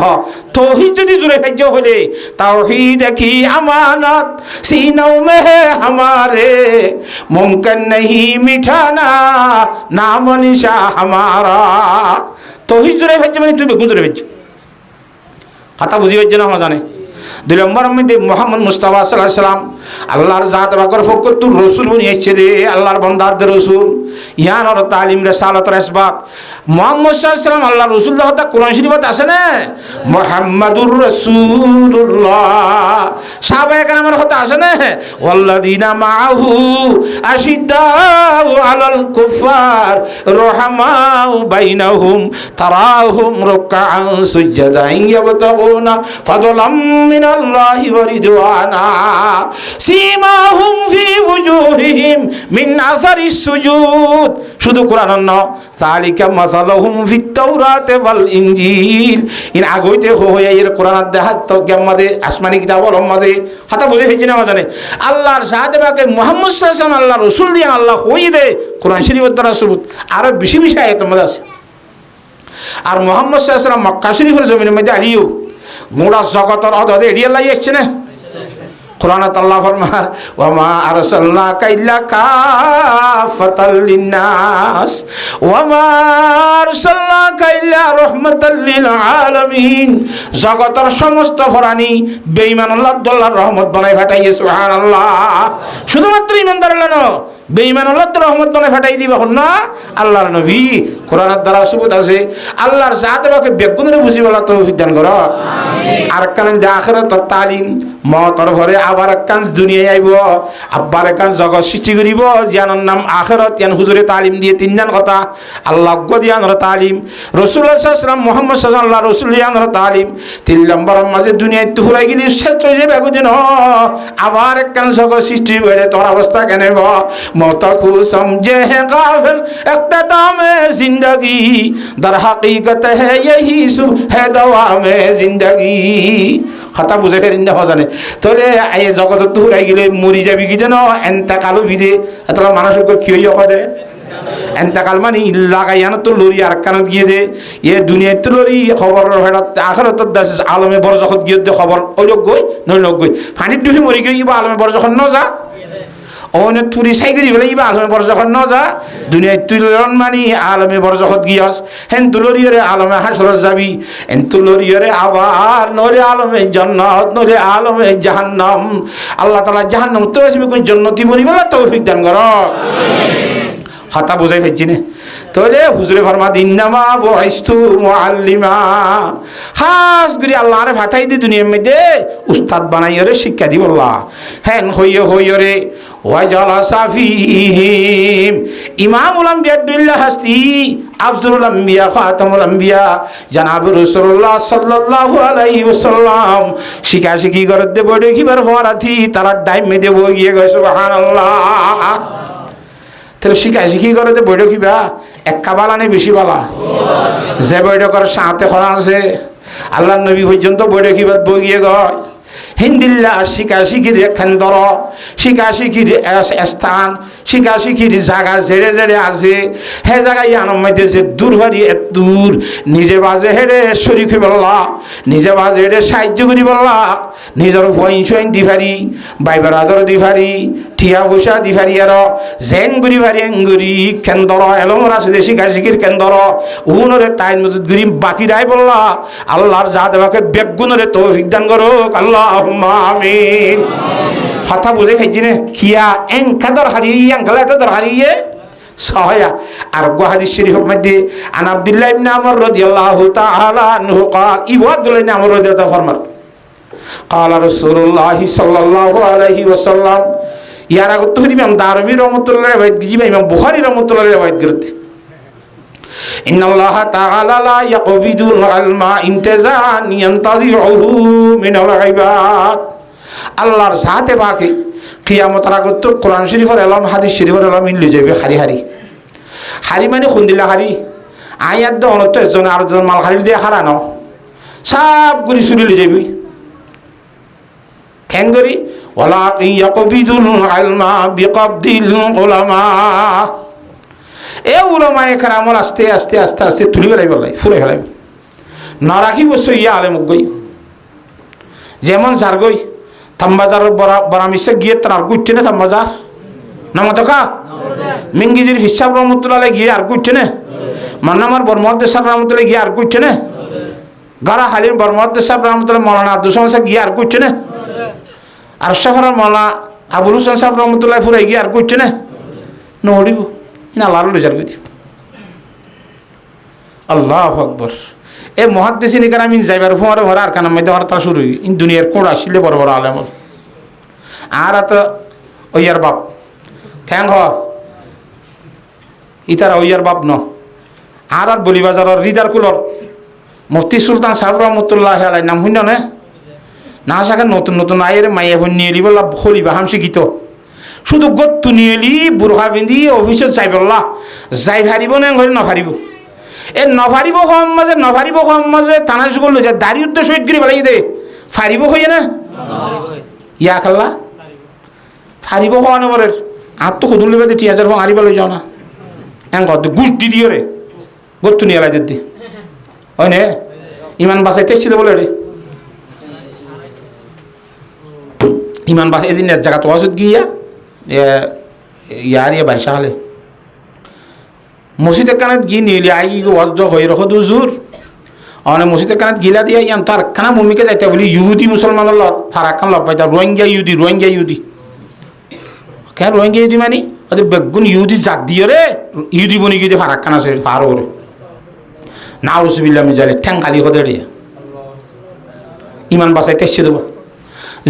তৌহিদ যদি জুড়ে কার্য হলে তাওহীদ কি আমানত সিনাও মে হে হামারে, মুমকিন नहीं মিঠানা নাম নিশা হামারা। তৌহিদ জুড়ে কার্য মানে তুমি বেগুন জুড়ে কার্য কথা বুঝি হচ্ছে না? আমার জানে 2 নম্বর মধ্যে মুহাম্মদ মুস্তাফা সাল্লাল্লাহু আলাইহি ওয়াসাল্লাম আল্লাহর জাত বাকর ফকতুর রাসূল বনি এসেছে দে, আল্লাহর বান্দাদের রাসূল। ইয়ানর তালিম রিসালাতের ইসবাত মুহাম্মদ সাল্লাল্লাহু আলাইহি ওয়াসাল্লাম আল্লাহর রাসূল হতা কোরআন শরীফত আছে না মুহাম্মাদুর রাসূলুল্লাহ। সাহাবায়ে কেরামের হতা আছে না ওয়াল্লাযিনা মাআহু আশিদ্দাউ আলাল কুফার রহমাউ বাইনাহুম তারাহুম রুকআন সুজদান ইয়াবতাগুনা ফাদলাম মিনাল্লাহি ওয়া রিদওয়ানা সীমাহুম ফি ওয়ুজুহিহিম মিন আসারিস সুজুদ। শুধু কোরআন ন যালিকা মাসালুহুম ফিত তাওরাতি ওয়াল ইনজিল। ইন আগইতে হইয়া এর কোরআন দেখাত তো গম্মাদে আসমানি কিতাবর মধ্যে কথা বুঝে হইছে না? জানে আল্লাহর জাত বাকে মুহাম্মদ সাল্লাল্লাহু আলাইহি ওয়াসাল্লাম আল্লাহর রাসূল দিয়ে আল্লাহ কই দে কোরআন শরীফের দ্বারা সবুত আর বেশি বেশি আয়াত মধ্যে আছে। আর মুহাম্মদ সাল্লাল্লাহু আলাইহি ওয়াসাল্লাম মক্কা শরীফের জমিনের মধ্যে আলিও গোড়া জগতের অদে এড়িয়ে লাই আসছে না। কোরআনত আল্লাহ ফরমার ওয়া মা আরসালনাকা ইল্লা কাফাতাল লিন্নাস ওয়া মা আরসালনাকা ইল্লা রাহমাতাল লিল আলামিন। জগতের সমস্ত প্রাণী বেঈমান আল্লাহর রহমত বানাই ফাটাইয়ে সুবহানাল্লাহ। শুধুমাত্র ঈমানদার না বেঈমান আল্লাহর রহমত বানাই ফাটাই দিবা না আল্লাহর নবী। কোরআনের দ্বারা সবুত আছে আল্লাহর জাত বাকে বেগুনের বুঝি বলা তৌফিক দান করো। আমিন। আর কারণ আখিরাতের তালিম মতর ঘরে আবার কাজ দুনিয়ায় আইব, আব্বার কাজ জগৎ সৃষ্টি করিব জিয়ানোর নাম আখিরাত। ইয়ান হুজুরে তালিম দিয়ে তিনজন কথা আল্লাহ দিয়ানোর তালিম, রাসূলুল্লাহ সাল্লাল্লাহু আলাইহি ওয়াসাল্লাম মুহাম্মদ সাল্লাল্লাহু আল্লাহ রাসূল দিয়ানোর তালিম। 3 নম্বর মাঝে দুনিয়ায় তো ফুরাই গেলি ক্ষেত্র যে বেগুদিন আবার কাজ জগৎ সৃষ্টি করে তোর অবস্থা কেন মত খু সমঝে হে গাফিল ইক্তদামে জিন্দেগি দর হাকিকত হে यही সুব হে দওয়া মে জিন্দেগি। কথা বুঝে ফেরেন না জানে তোরে এই জগৎ তো ফুরাই গেলে মরি যাবি কি যেন এন্তাকালও বিদে এত মানুষকে কি হইয়া কদে এন্তাকাল মানে লাগাইয়ানো তো লরি আর কান গিয়ে দে এ দুনিয়ায় তো লরি খবর হেডাত আখিরাত দাস আলমে বড় যখন গিয়ে দে খবর ওই লোক গই নই লোক গই ফানি ডুবি মরি গই বা আলমে বড় যখন ন যা ওনে তুরি সাইগরি বলে ইবা আলমে বড় যখন ন যা দুনিয়ায় তুলন মানি আলমে বড় যখন গিয়াস হেন তুলরিয়রে আলমে হাসরত যাবি এন তুলরিয়রে আবার নরে আলমে জান্নাত নরে আলমে জাহান্নাম। আল্লাহ তাআলা জাহান্নাম তো আসবে কোন জান্নাতি বলি বলা তৌফিক দান করো। আমিন। হাতা বুঝাই ফেলছি না তাহলে হুজুরে ফরমাদ ইন্নামা বুইস্তু মুআল্লিমা। খাস করে আল্লাহরে ফাটাই দি দুনিয়ার মধ্যে উস্তাদ বানাইরে শিক্ষা দিব আল্লাহ। হেন হইয়রে ওয়াজালাসা ফীহিম ইমামুল আম্বিয়া আব্দুল্লাহ হাসতি আফজলুল আম্বিয়া খাতামুল আম্বিয়া জনাব রাসূলুল্লাহ সাল্লাল্লাহু আলাইহি ওয়াসাল্লাম শিখি করে দেব দেখিবার ফরাতি তারা ডাইম মে দেব গিয়ে গয় সুবহানাল্লাহ। তাহলে শিখি করে তো বৈঠক কিবা একা বালা নেই বেশি বালা যে বৈঠক করার সাথে করা আছে আল্লাহ নবী পর্যন্ত বৈঠক কিবা বই গিয়ে গয় হিন্দিল্লা শিকাশিকির কেন্দ্র, শিকাশিকির স্থান, শিকাশিকির জায়গা জেড়ে জেড়ে আছে। হে জায়গায় আনমাইতে যে দূর ভারি দূর, নিজে বাজে হেরে শরীর বললা, নিজে বাজে হেরে সাহায্য করি বললা, নিজের ভয়ন সইন দি ভারি, বাইবার আদর দি ভারি, ঠিয়া পয়সা দি ভারি, আর জেঙ্গুরি ভারি এঙ্গুরি কেন্দ্র এলমর আছে যে শিকাশিকির কেন্দ্র উনরে তাই মতো গুরি বাকি রায় বললা। আল্লাহর যা দেবাকে বেগুনরে তৌফিক দান করো আল্লাহ আমিন। কথা বুঝে খাইছি না খিয়া এঙ্কা দরকারি এঙ্কালে এত দরকারি সহায়া। আর হাদিস শরীফের মধ্যে আন আব্দুল্লাহ ইবনে আমর রাদিয়াল্লাহু তাআলা আনহু قال ইবু আব্দুল্লাহ ইবনে আমর রাদিয়াল্লাহু ফরমান قال رسول الله صلى الله عليه وسلم ইয়ার আগে তো ইমাম দারমি রাহমাতুল্লাহ রাওয়ায়াত গিয়ে ইমাম বুখারী রাহমাতুল্লাহ রাওয়ায়াত করতে ইন্নাল্লাহ তাআলা লা ইয়াকবিদুল ইলমা ইনতিজান ইয়ানতাজিউহু মিনাল ইবাদ। আল্লাহর জাতে পাকে কিয়ামতের আগে তো কোরআন শরীফের এলম হাদিস শরীফের এলম মিলে যাবে হারি হারি হারি মানে খুন্দিলা হারি আয়াত দ অনত একজন আর জন মাল হারি দিয়ে হারানো সব গুলি চুরি লে যাবি খেঙ্গরি ওয়ালা ইয়াকবিদুল ইলমা বিকবদিল উলামা। এ উলামায়ে কেরামর আস্তে আস্তে আস্তে আস্তে তুলি ফেলাই বলাই ফুরে ফেলাই না রাখি বসে ইয়া আলেম গই যেমন যার গই থাম্বাজারের বড়া মিশে গিয়ে তার আর গুইছে না থাম্বাজার নাম তো মিঙ্গিজির হিসাব রহমতুল্লাহ গিয়ে আর গুইছে না মান্নামার বরমদ্দে সাহেব রহমতুল্লাহ গিয়ে আর গুইছে না গারা হালির বরমদ্দে সাহেব রহমতুল্লাহ মৌলানা আব্দুল সাহেব গিয়ে আর গুইছে না আর শহরের মৌলানা আবুল হোসেন সাহেব রহমতুল্লাহ ফুরাই গিয়ে আর গুইছে না নড়িব না আল্লাহর লজার গদি আল্লাহু আকবার। এ মুহাদ্দিসিন কেরামিন যাইবার ফোয়ারে ভরা আর কানাম মধ্যে হরতা শুরু ইন দুনিয়ার কোড় আসলে বড় বড় আলেম আর তো ওইয়ার বাপ ঠ্যাং হ ইতারা ওইয়ার বাপ ন আর আর বলিবাজারের রিজার কুলর মুফতি সুলতান সাহেব রহমতুল্লাহ আলাই নাম শুন না না সাকে নতুন নতুন আয়ের মাইয়া ফোন নিয়ে এলি বললা খলিবা হামসি গীত শুধু গত্তু নিয়ে এলি বুরখা পিন্ধি অফিসত যাই বললা যাই ভারিব না ঘরে নভারিব এ নভারিব কম মাঝে টানা করলো যে দাড়ি উদ্দেশ্য শহীদ গিরি বেলাই দে ফারিব হইয়ে না ইয়া খাল্লা ফারিব হওয়ানো বরের আর তো খুদুল লিবে টিয়াজার ফোন হারিবা লই যাও না এন কত গুষ্টি দিও রে গত্তু নিয়ে এলাই দিদি হয় নে ইমান বাসাইতে এসছি বলে রে ইমান বাস এদিন এক জায়গা তো ওষুধ গিয়া ইয়ার ইয়ে বাইসা হলে মসজিদের কানাত গিয়ে নিলি আই ওয়াজ হয়ে রকম দুজুর অনেক মসজিদের কানাত গিলা দিয়ে ইয়ান তার খানা ভূমিকা যাইতে বলি ইহুদি মুসলমানের লগ ফারাক খান লগ পাইতা রোহিঙ্গা ইহুদি কেন রোহিঙ্গা ইহুদি মানে ওদের বেগুন ইহুদি জাত দিয়ে রে ইহুদি বনি গিয়ে ফারাক খান আছে ফার ওরে না রসবিল্লা মিজারে ঠ্যাং খালি হতে রে ইমান বাসাইতে এসছে দেবো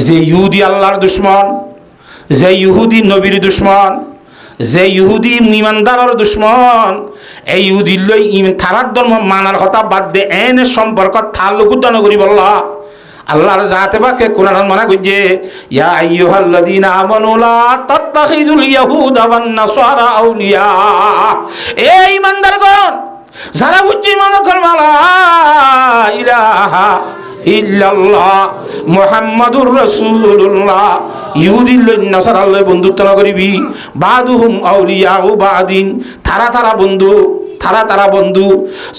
যে ইহুদি আল্লাহর দুশ্মন, যে ইহুদি নবীর দুশ্মন, যে ইহুদি ইমানদারের দুশ্মন, এই ইহুদি লই থারার ধর্ম মানার কথা বাদ দে এনে সম্পর্ক থার লোকুদান করি বললা আল্লাহর জাতে বাকে কোরআন মানা কইছে ইয়া আইয়ুহাল্লাযীনা আমানু লা তাত্তাখিযুল ইয়াহুদা ওয়ান নাসারা আউলিয়া। এই ইমানদারগণ যারা বুঝছি মানো কলমা লা ইলাহা ইল্লাল্লাহ মুহাম্মাদুর রাসূলুল্লাহ ইহুদি নাসারা লই বন্ধুত্ব না করিবি বাদুহুম আউলিয়া ও বাদিন তারা বন্ধু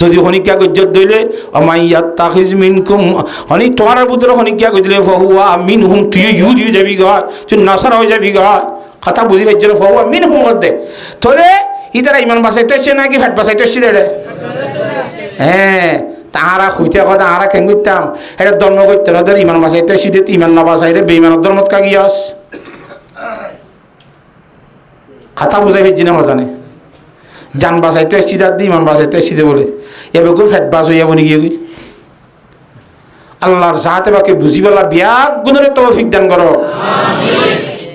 যদি হনিকা গজ্জত দইলে আমাইয়াত তাখিজ মিনকুম হনি তোমার বুতর হনিকা গজলে ফাহুয়া মিনহুম তুই ইহুদি যাবি গা তুই নাসারা হয়ে যাবি গা কথা বুঝি গজ্জল ফাহুয়া মিনহুম করতে তোরে ইতারা ইমান বাসাইতে আসছে নাকি ফ্যাট বাসাইতে আসছে রে হ্যাঁ তাহারা খুঁজতে কথা আরা কেন করতাম এটা ধর্ম করতে না ধর ইমান বাসাইতে আসছি ইমান না বাসাই রে বেইমানের ধর্মত কাগিয়াস কথা বুঝাই ফেলছি না মজানে জান বাসাইতে আসছি তার ইমান বাসাইতে আসছি বলে এবার খুব ফ্যাট বাস হইয়া বনি গিয়ে আল্লাহর সাথে বাকে বুঝি বলা বিয়াক গুণরে তৌফিক দান করো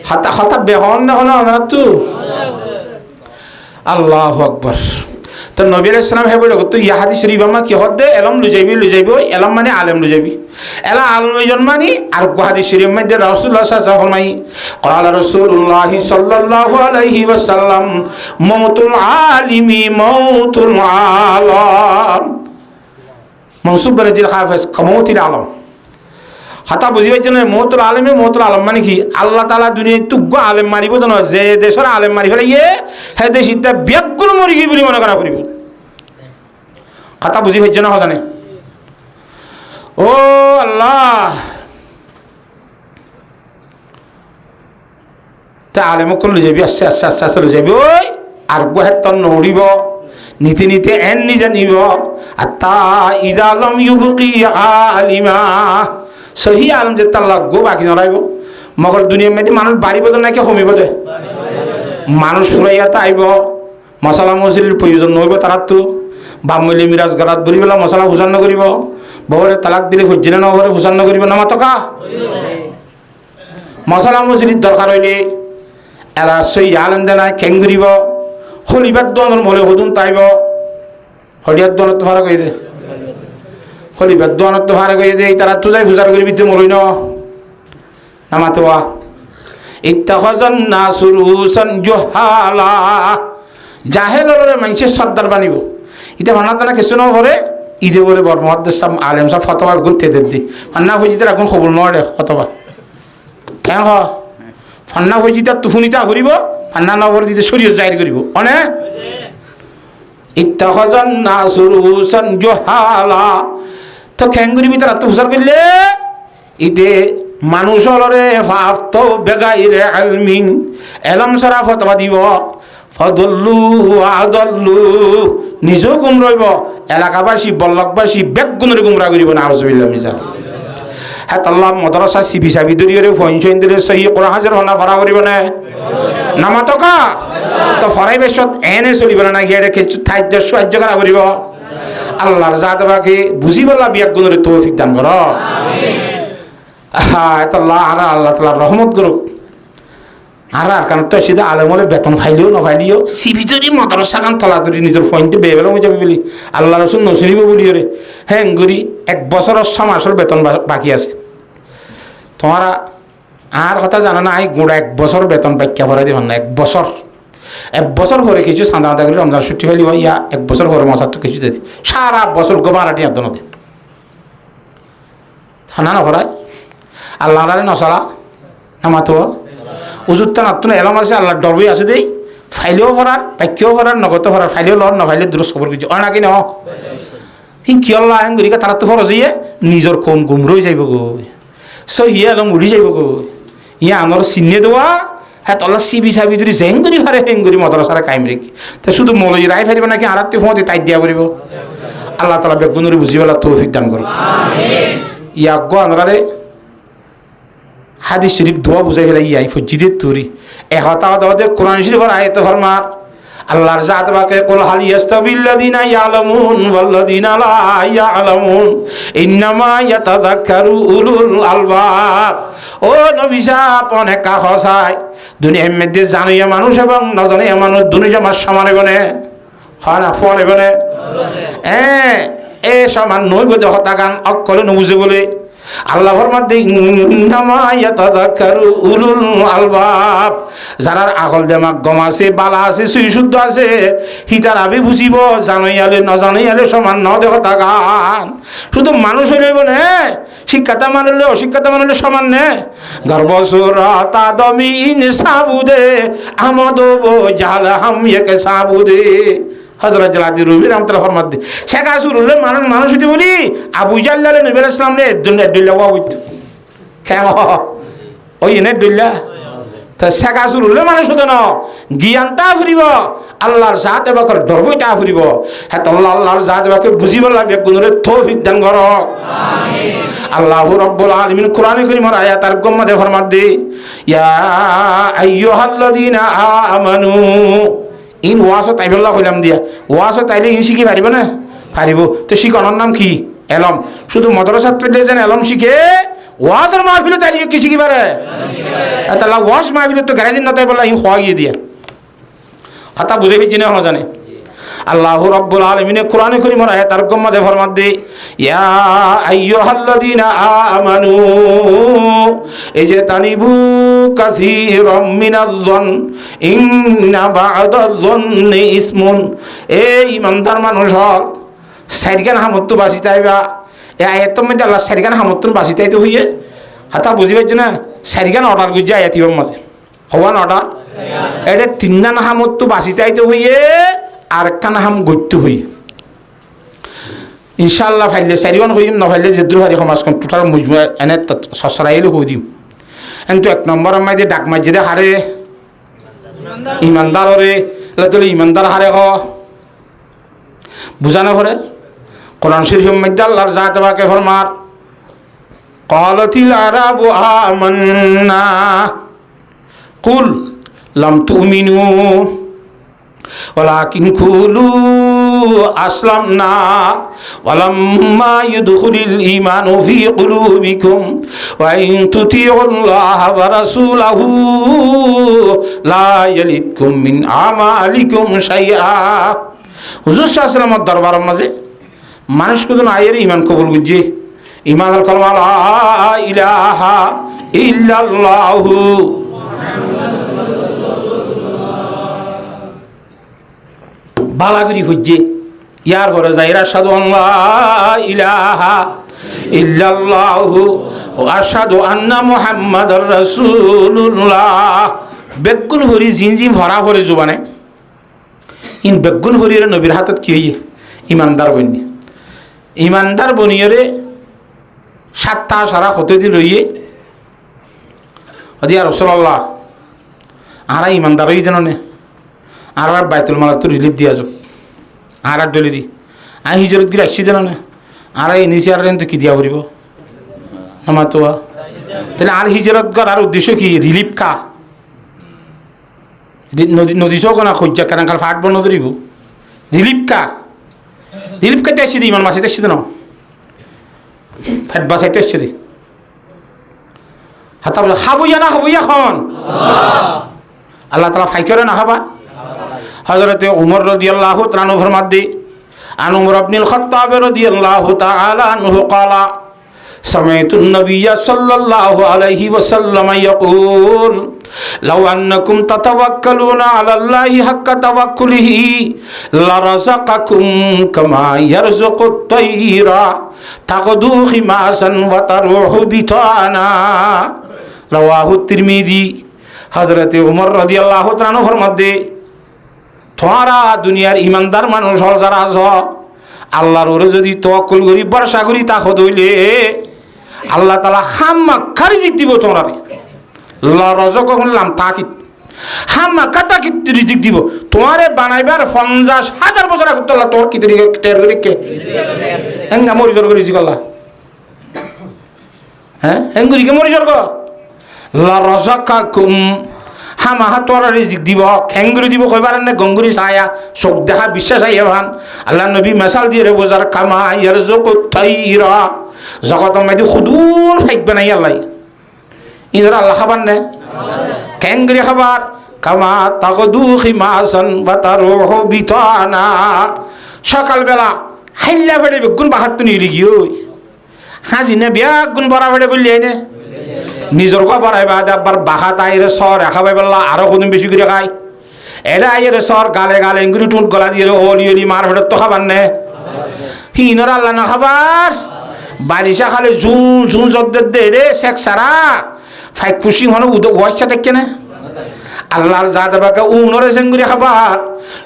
হাতা হাতা বেহন না হলো আমরা তো আল্লাহু আকবার। তো নবী আলাইহিস সালাম হে বলে তো ইয়া হাদিস শরীফ আমা কি হদ দে এলম লুজাইবি এলম মানে আলেম লুজাইবি এলা আলেম জন মানে আর হাদিস শরীফ মধ্যে রাসূলুল্লাহ সাল্লাল্লাহু আলাইহি ওয়াসাল্লাম ফরমাই ক্বালা রাসূলুল্লাহ সাল্লাল্লাহু আলাইহি ওয়াসাল্লাম মাউতুল আলিমি মাউতুল আলাম মনসুব বরজিল হাফেজ কামাউতিল আলম হাতা বুঝি পাইছে না মহতুল আলম মানে কি আল্লাহ তাআলা দুনিয়ায় তুগ্গ আলেম মারিব তো নয় যে দেশের আলেম মারি ফেলে ইয়ে হ্যাঁ দেশ ইত্যা ব্যাগুলো মরি গিয়ে বলে মনে করা করিব হাতা বুঝি পাইছে না হজানে ও আল্লাহ তা আলেম করলে যাবি আস্তে আস্তে আস্তে আস্তে যাবি ওই আর গোহের তন নড়িব নীতি নীতি এন নিজে নিব আর তা ইজালম ইউবকি আলিমা সহি আলম যে তার লাগবো বাকি নড়াইব মগর দুনিয়ার মধ্যে মানুষ বাড়িব তো নাকি কমিব দে মানুষ ফুরাইয়াতে আইব মশলা মশলির প্রয়োজন নইব তারার তো বাপ মহিলা মিরাজ গড়াত ধরি পেলা মশলা ফুসান্ন করিব বউরে তালাক দিলে ফুজিলে নহরে ফুসান্ন করিব না মাতকা মশলা মশলির দরকার হইলে এরা সহি আলম দে নাই খেঙ্গুরিব হলিবার দনের মলে হদুন তাইব হলিয়ার দনের তো ফারা কই দে হলিবার দনের তো ফারা কই দে তারা তো যাই ফুজার করি বিতে মরই না মাতোয়া ইত্তাখাযান নাসু রুসান জুহালা জাহেলরে মানুষে সর্দার বানিব ইটা বানাতে না কিছু না করে ইদে বলে বড় মুহাদ্দিস সাহেব আলেম সাহেব ফতোয়া গুনতে দেদি ফান্না ফজিতে এখন খবর নয় রে ফতোয়া কেন হ ফান্না ফজিতে তুফুনিতা করিব ফান্না নগর দিতে শরীয়ত জাহির করিব অনে ইত্তাখাযান নাসু রুসান জুহালা তো খেঙ্গুরি ভিতর আত্মপ্রচার করলে ইতে মানুষ হলরে ফাফত বেগাইরে আলমিন এলম সারা ফতোয়া দিব ফদল্লু আদল্লু নিজেও গুম রইব এলাকাবাসী বল্লকবাসী বেগুনের গুমরা করিব না আউযুবিল্লাহ মিজান হ্যাঁ আল্লাহ মাদ্রাসা সিবি সাবি দরিয়রে ফইনচইন দরে সহি কোরআন হাজার হনা ফরা করিব না নামাতকা তো ফরাই বেশত এনে চলিব না গিয়ে কিছু থাইদ্য সাহায্য করা করিব আল্লাহর জাত বাকি বুঝিবলা বিয়াগুনের তৌফিক দান কর আমিন হ্যাঁ তো আল্লাহ তাআলা রহমত করুক আর কারণ তো সিধা আলেমলে বেতন ফাইলেও না ফাইলিও সিবি যদি মাদ্রাসা কান তলা ধরি নিজের পয়েন্টে বেবেলা হয়ে যাবে বলি আল্লাহ রসুল নসরিব বলি রে হ্যাঁ গুরি 1 বছরের 6 মাসের বেতন বাকি আছে তোমারা আর কথা জানো না গোড়া 1 বছর বেতন ব্যাখ্যা ভরাই দেবেন না 1 বছর পরে কিছু সাদা আদা করে রমজান ছুটি ফেলি ইয়া 1 বছর পরে মশার তো কিছু দিই সারা বছর গোবারাটি একদম নদী থানা না ভরায় আল্লাহ নসলা নামাতো উজুরটা নাতুন এলাম আছে আল্লাহ ডরবই আছে দেই ফাইলেও ভরার বাক্যও ভরার নগদ ভরার ফাইলেও লর নফাইলে দূর খবর কিছু অয় নাকি ন কি আল্লাহ আহেন গরিকা তারা তো ফরজ ইয়ে নিজের কম গুমরই যাইব গো সো হিয়ে এলম উড়ি যাইব গো ইয়া আমার চিনে দেওয়া হ্যাঁ তল্লা সিবি সাবি যদি জেঙ্গুরি ফারে হেঙ্গুরি মাদ্রাসার কায়েম রেখি তা শুধু মৌলজি রায় ফারিব নাকি আর ফোঁতে তাই দিয়া করিব আল্লাহ তাআলা বেগুনুরি বুঝিবেলা তৌফিক দান করুন আমিন ইয়া গো আনরারে হাদিস শরীফ দোয়া বুঝাই ফেলে ইয়াই ফজিদের তুরি এহতা দে কোরআন শরীফের আয়াত ফরমার আল্লাহর জাত বাকে কুল হাল ইয়াস্তাবিল্লাযিনা ইয়ালামুন ওয়াল্লাযিনা লা ইয়ালামুন ইন্নামা ইয়াতাযাক্কারু উলুল আলবাব ও নবী সাহেব অনেক কাহসায় দুনিয়ার মধ্যে জানিয়া মানুষ এবং নজানিয়া মানুষ দুনিয়া মাস সমানে বনে হয় না ফলে বনে এ সমান নইব যে হতাগান অকলে নবুঝে বলে আল্লাহ ফরমাতে ইন্নামা ইয়াতাযাক্কারু উলুল আলবাব যারা আকল দেমাগ গম আছে বালা আছে সুশুদ্ধ আছে হিতার আবি বুঝিব জানাইয়ালে নজানাইয়ালে সমান ন দেহ তাগান শুধু মানুষ হইলে বনে শিক্ষাতা মানলে অশিক্ষাতা মানলে সমান নে গর্বসুরাতা দমিন সাবুদে আমদ বো জাল হাম ইকে সাবুদে হযরত জালাদি রুমি রাহমাতুল্লাহ ফরমাতে শেখা শুরুলে মানুষ হইতে বলি আবু জাল্লালে নবী আলাইহিস সালাম নে দুনিয়া দুল্লা ওইত কেন ওই নে দুল্লা তা শেখা শুরুলে মানুষ হতো না জ্ঞানটা ফুরিব আল্লাহর জাতে বাকর দরবইটা ফুরিব হ্যাঁ আল্লাহর জাতে বাকে বুঝিব লাগবে গুণরে তৌফিক দান করো আমিন আল্লাহু রাব্বুল আলামিন কোরআনে কারীমের আয়াত আর গম্মদে ফরমাতে ইয়া আইয়ুহাল্লাযিনা আমানু ইন ওয়াসো তাইবল্লাহ কইলাম দিয়া ওয়াসো তাইলে ইন শিখি পারিব না পারিব তো শিখনের নাম কি এলম শুধু মাদ্রাসা ছাত্রদের যেন এলম শিখে ওয়াজের মাহফিলে তাইলে কি শিখি পারে তাহলে ওয়াজ মাহফিলে তো গ্যারাজিন না তাইবল্লাহ ইন খোয়া গিয়ে দিয়া কথা বুঝে ফেছি না হন জানে আল্লাহু রাব্বুল আলামিন কোরআনে কারীমের আয়াত আর গম্মদে ফরমাতে ইয়া আইয়ুহাল্লাযিনা আমানু ইজতানিবু কাসীরাম মিনাজ-যন ইন্না বা'দাজ-যন্নি ইসমুন এই ইমানদার মানুষ হল সাইরগান হামত বাসিতাইবা এই আয়াতের মধ্যে আল্লাহ সাইরগান হামত বাসিতাইতে হইয়ে হাতা বুঝি পাইছ না চারিখান অর্ডার গুজি আয়াতি মাঝে হওয়ান অর্ডার এটা তিনটা নাহামত তো বাঁচিতে আইতে হইয়ে আর একটা নাহাম গত্য হই ইনশাল্লাহ ফাইলে চারিওয়ান হইম নফাইলে যেদ্র হারি সমাজখন টোটাল মুজমুয়া এনে সচৰাইলে হৈ দিম কিন্তু এক নম্বৰ আমাই যে ডাক মাই যে হারে ইমানদাররে তোলে ইমানদার হারে হ বুঝানো করে কোরআন শরীফ মধ্যে আল্লাহর জাত বাকে ফরমার ক্বালাতিল আরাবু আমান্না কুল লাম তুমিনু ওয়ালাকিন কুলু আসলামনা ওয়ালাম্মা ইদখুলিল ঈমানু ফি কুলুবিকুম ওয়া ইন তুতিউল্লাহ ওয়া রাসূলাহু লা ইয়ালিদকুম মিন আমালিকুম শাইআ হুজুর সাল্লাল্লাহু আলাইহি ওয়াসাল্লামের দরবারের মাঝে মানুষ কোন আয়ের ঈমান কবুল করছে ঈমান আল কালমা লা ইলাহা ইল্লাল্লাহু বালাগুড়ি হজ্জে ইয়ার পরে যাইরা আশহাদু আল্লাহ ইলাহা ইল্লাল্লাহু ওয়া আশহাদু আন্না মুহাম্মাদার রাসূলুল্লাহ বেগুন ভরি জিনজিম ভরা ভরে জুবানে ইন বেগুন ভরির নবীর হাতত কি হইয়ে ইমানদার বনি ইমানদার বনিয়রে সাতটা সারা হতে দিল হইয়ে ওদিয়া রাসূলুল্লাহ আরা ইমানদার হই জানো আর বাইতুল মাল তো রিলিফ দিয়া যাক আর ডলি দি আই হিজরত গিয়ে আসছি জানো না আর এই নিচে আর তো কি দিয়া পড়ব আমার তো তাহলে আর হিজরত করার উদ্দেশ্য কি রিলিফ কা নদী নদী চোখ না খোঁজা কেন কাল ফাটব নদীব রিলিফ কা রিলিফ কাটে আসছি দি ইমান মাসিতে আসছি না ফাট বাসাইতে আসছে দি হাতা বলে হাবুইয়া না হাবুইয়া খন আল্লাহ তালা ফাই করে না খাবা হযরত উমর রাদিয়াল্লাহু তাআলা ফরমাতে আন উমর ইবনুল খাত্তাব রাদিয়াল্লাহু তাআলা আনহু ক্বালা سمعت النبي صلى الله عليه وسلم يقول لو أنكم تتوكلون على الله حق توكله لرزقكم كما يرزق الطير تغدو خماسا وتروح بطانا رواه الترمذي حضرت عمر রাদিয়াল্লাহু তাআলা ফরমাতে তোরা দুনিয়ার ইমানদার মানুষ হল যারা আছ আল্লাহর ওরে যদি তওয়াক্কুল করি ভরসা করি তা হইলে আল্লাহ তাআলা খাম্মাখা রিজিক দিব তোমরা রাযাকাকুম লাম তাকিদ খাম্মাখা তাকিদ রিজিক দিব তোমারে বানাইবার 50,000 বছর আগে আল্লাহ তোর কি টের করে কে এঙ্গা মরি জোর করে রিজিক আল্লাহ হ্যাঁ এঙ্গুরি কে মরি জোর গো রাযাকাকুম হামা হাতরা রিজিক দিব খেঙ্গুরি দিব কইবার না গঙ্গুরি ছায়া সব দেখা বিশ্বাস আইয়া ভান আল্লাহ নবী মিসাল দিয়ে রে বোঝার কামা ইয়ারযুকুত তাইরা জগত মধ্যে খুদুন ফাইকবে না আল্লাহ ইনরা আল্লাহ খাবার না খেঙ্গুরি খাবার কামা তাগদু খিমাসান ওয়া তারুহু বিতানা সকাল বেলা হাইলা ফেড়ে বেগুন বাহাত তো নিয়ে গিয়ে হাজি না বিয়া গুণ বড়া ফেড়ে করলি আইনে নিজের গা বাড়াই বাদ আবার বাহাত আইরে সর খাবাই বেলা আরো কোনদিন বেশি করে খাই এটা আইরে সর গালে গালে ইঙ্গুলি টুট গলা দিয়ে অলি অলি মার ফেটে তো খাবার নে হিনর আল্লাহ না খাবার বারিশা খালে ঝুঁ ঝুঁ জদ্দের দে রে শেখ সারা ফাইক খুশি হন ওয়াইসা দেখে না আল্লাহর জাত বাকে উনরে সেঙ্গুরি খাবার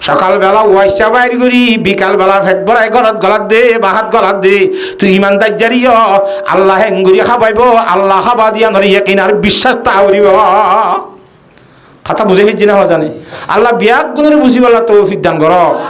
সকালবেলা ওয়াইসা বাইর করি বিকালবেলা ফেট ভরাই গলত গলাত দে বাহাত গলাত দে তুই ইমানদার জারিয় আল্লাহ হেঙ্গুরি খাবাইব আল্লাহ খাবা দিয়া ধরি কিনার বিশ্বাস তা করিব কথা বুঝে হেজি না জানে আল্লাহ বিয়াক গুণের বুঝিবাল্লা তৌফিক দান কর।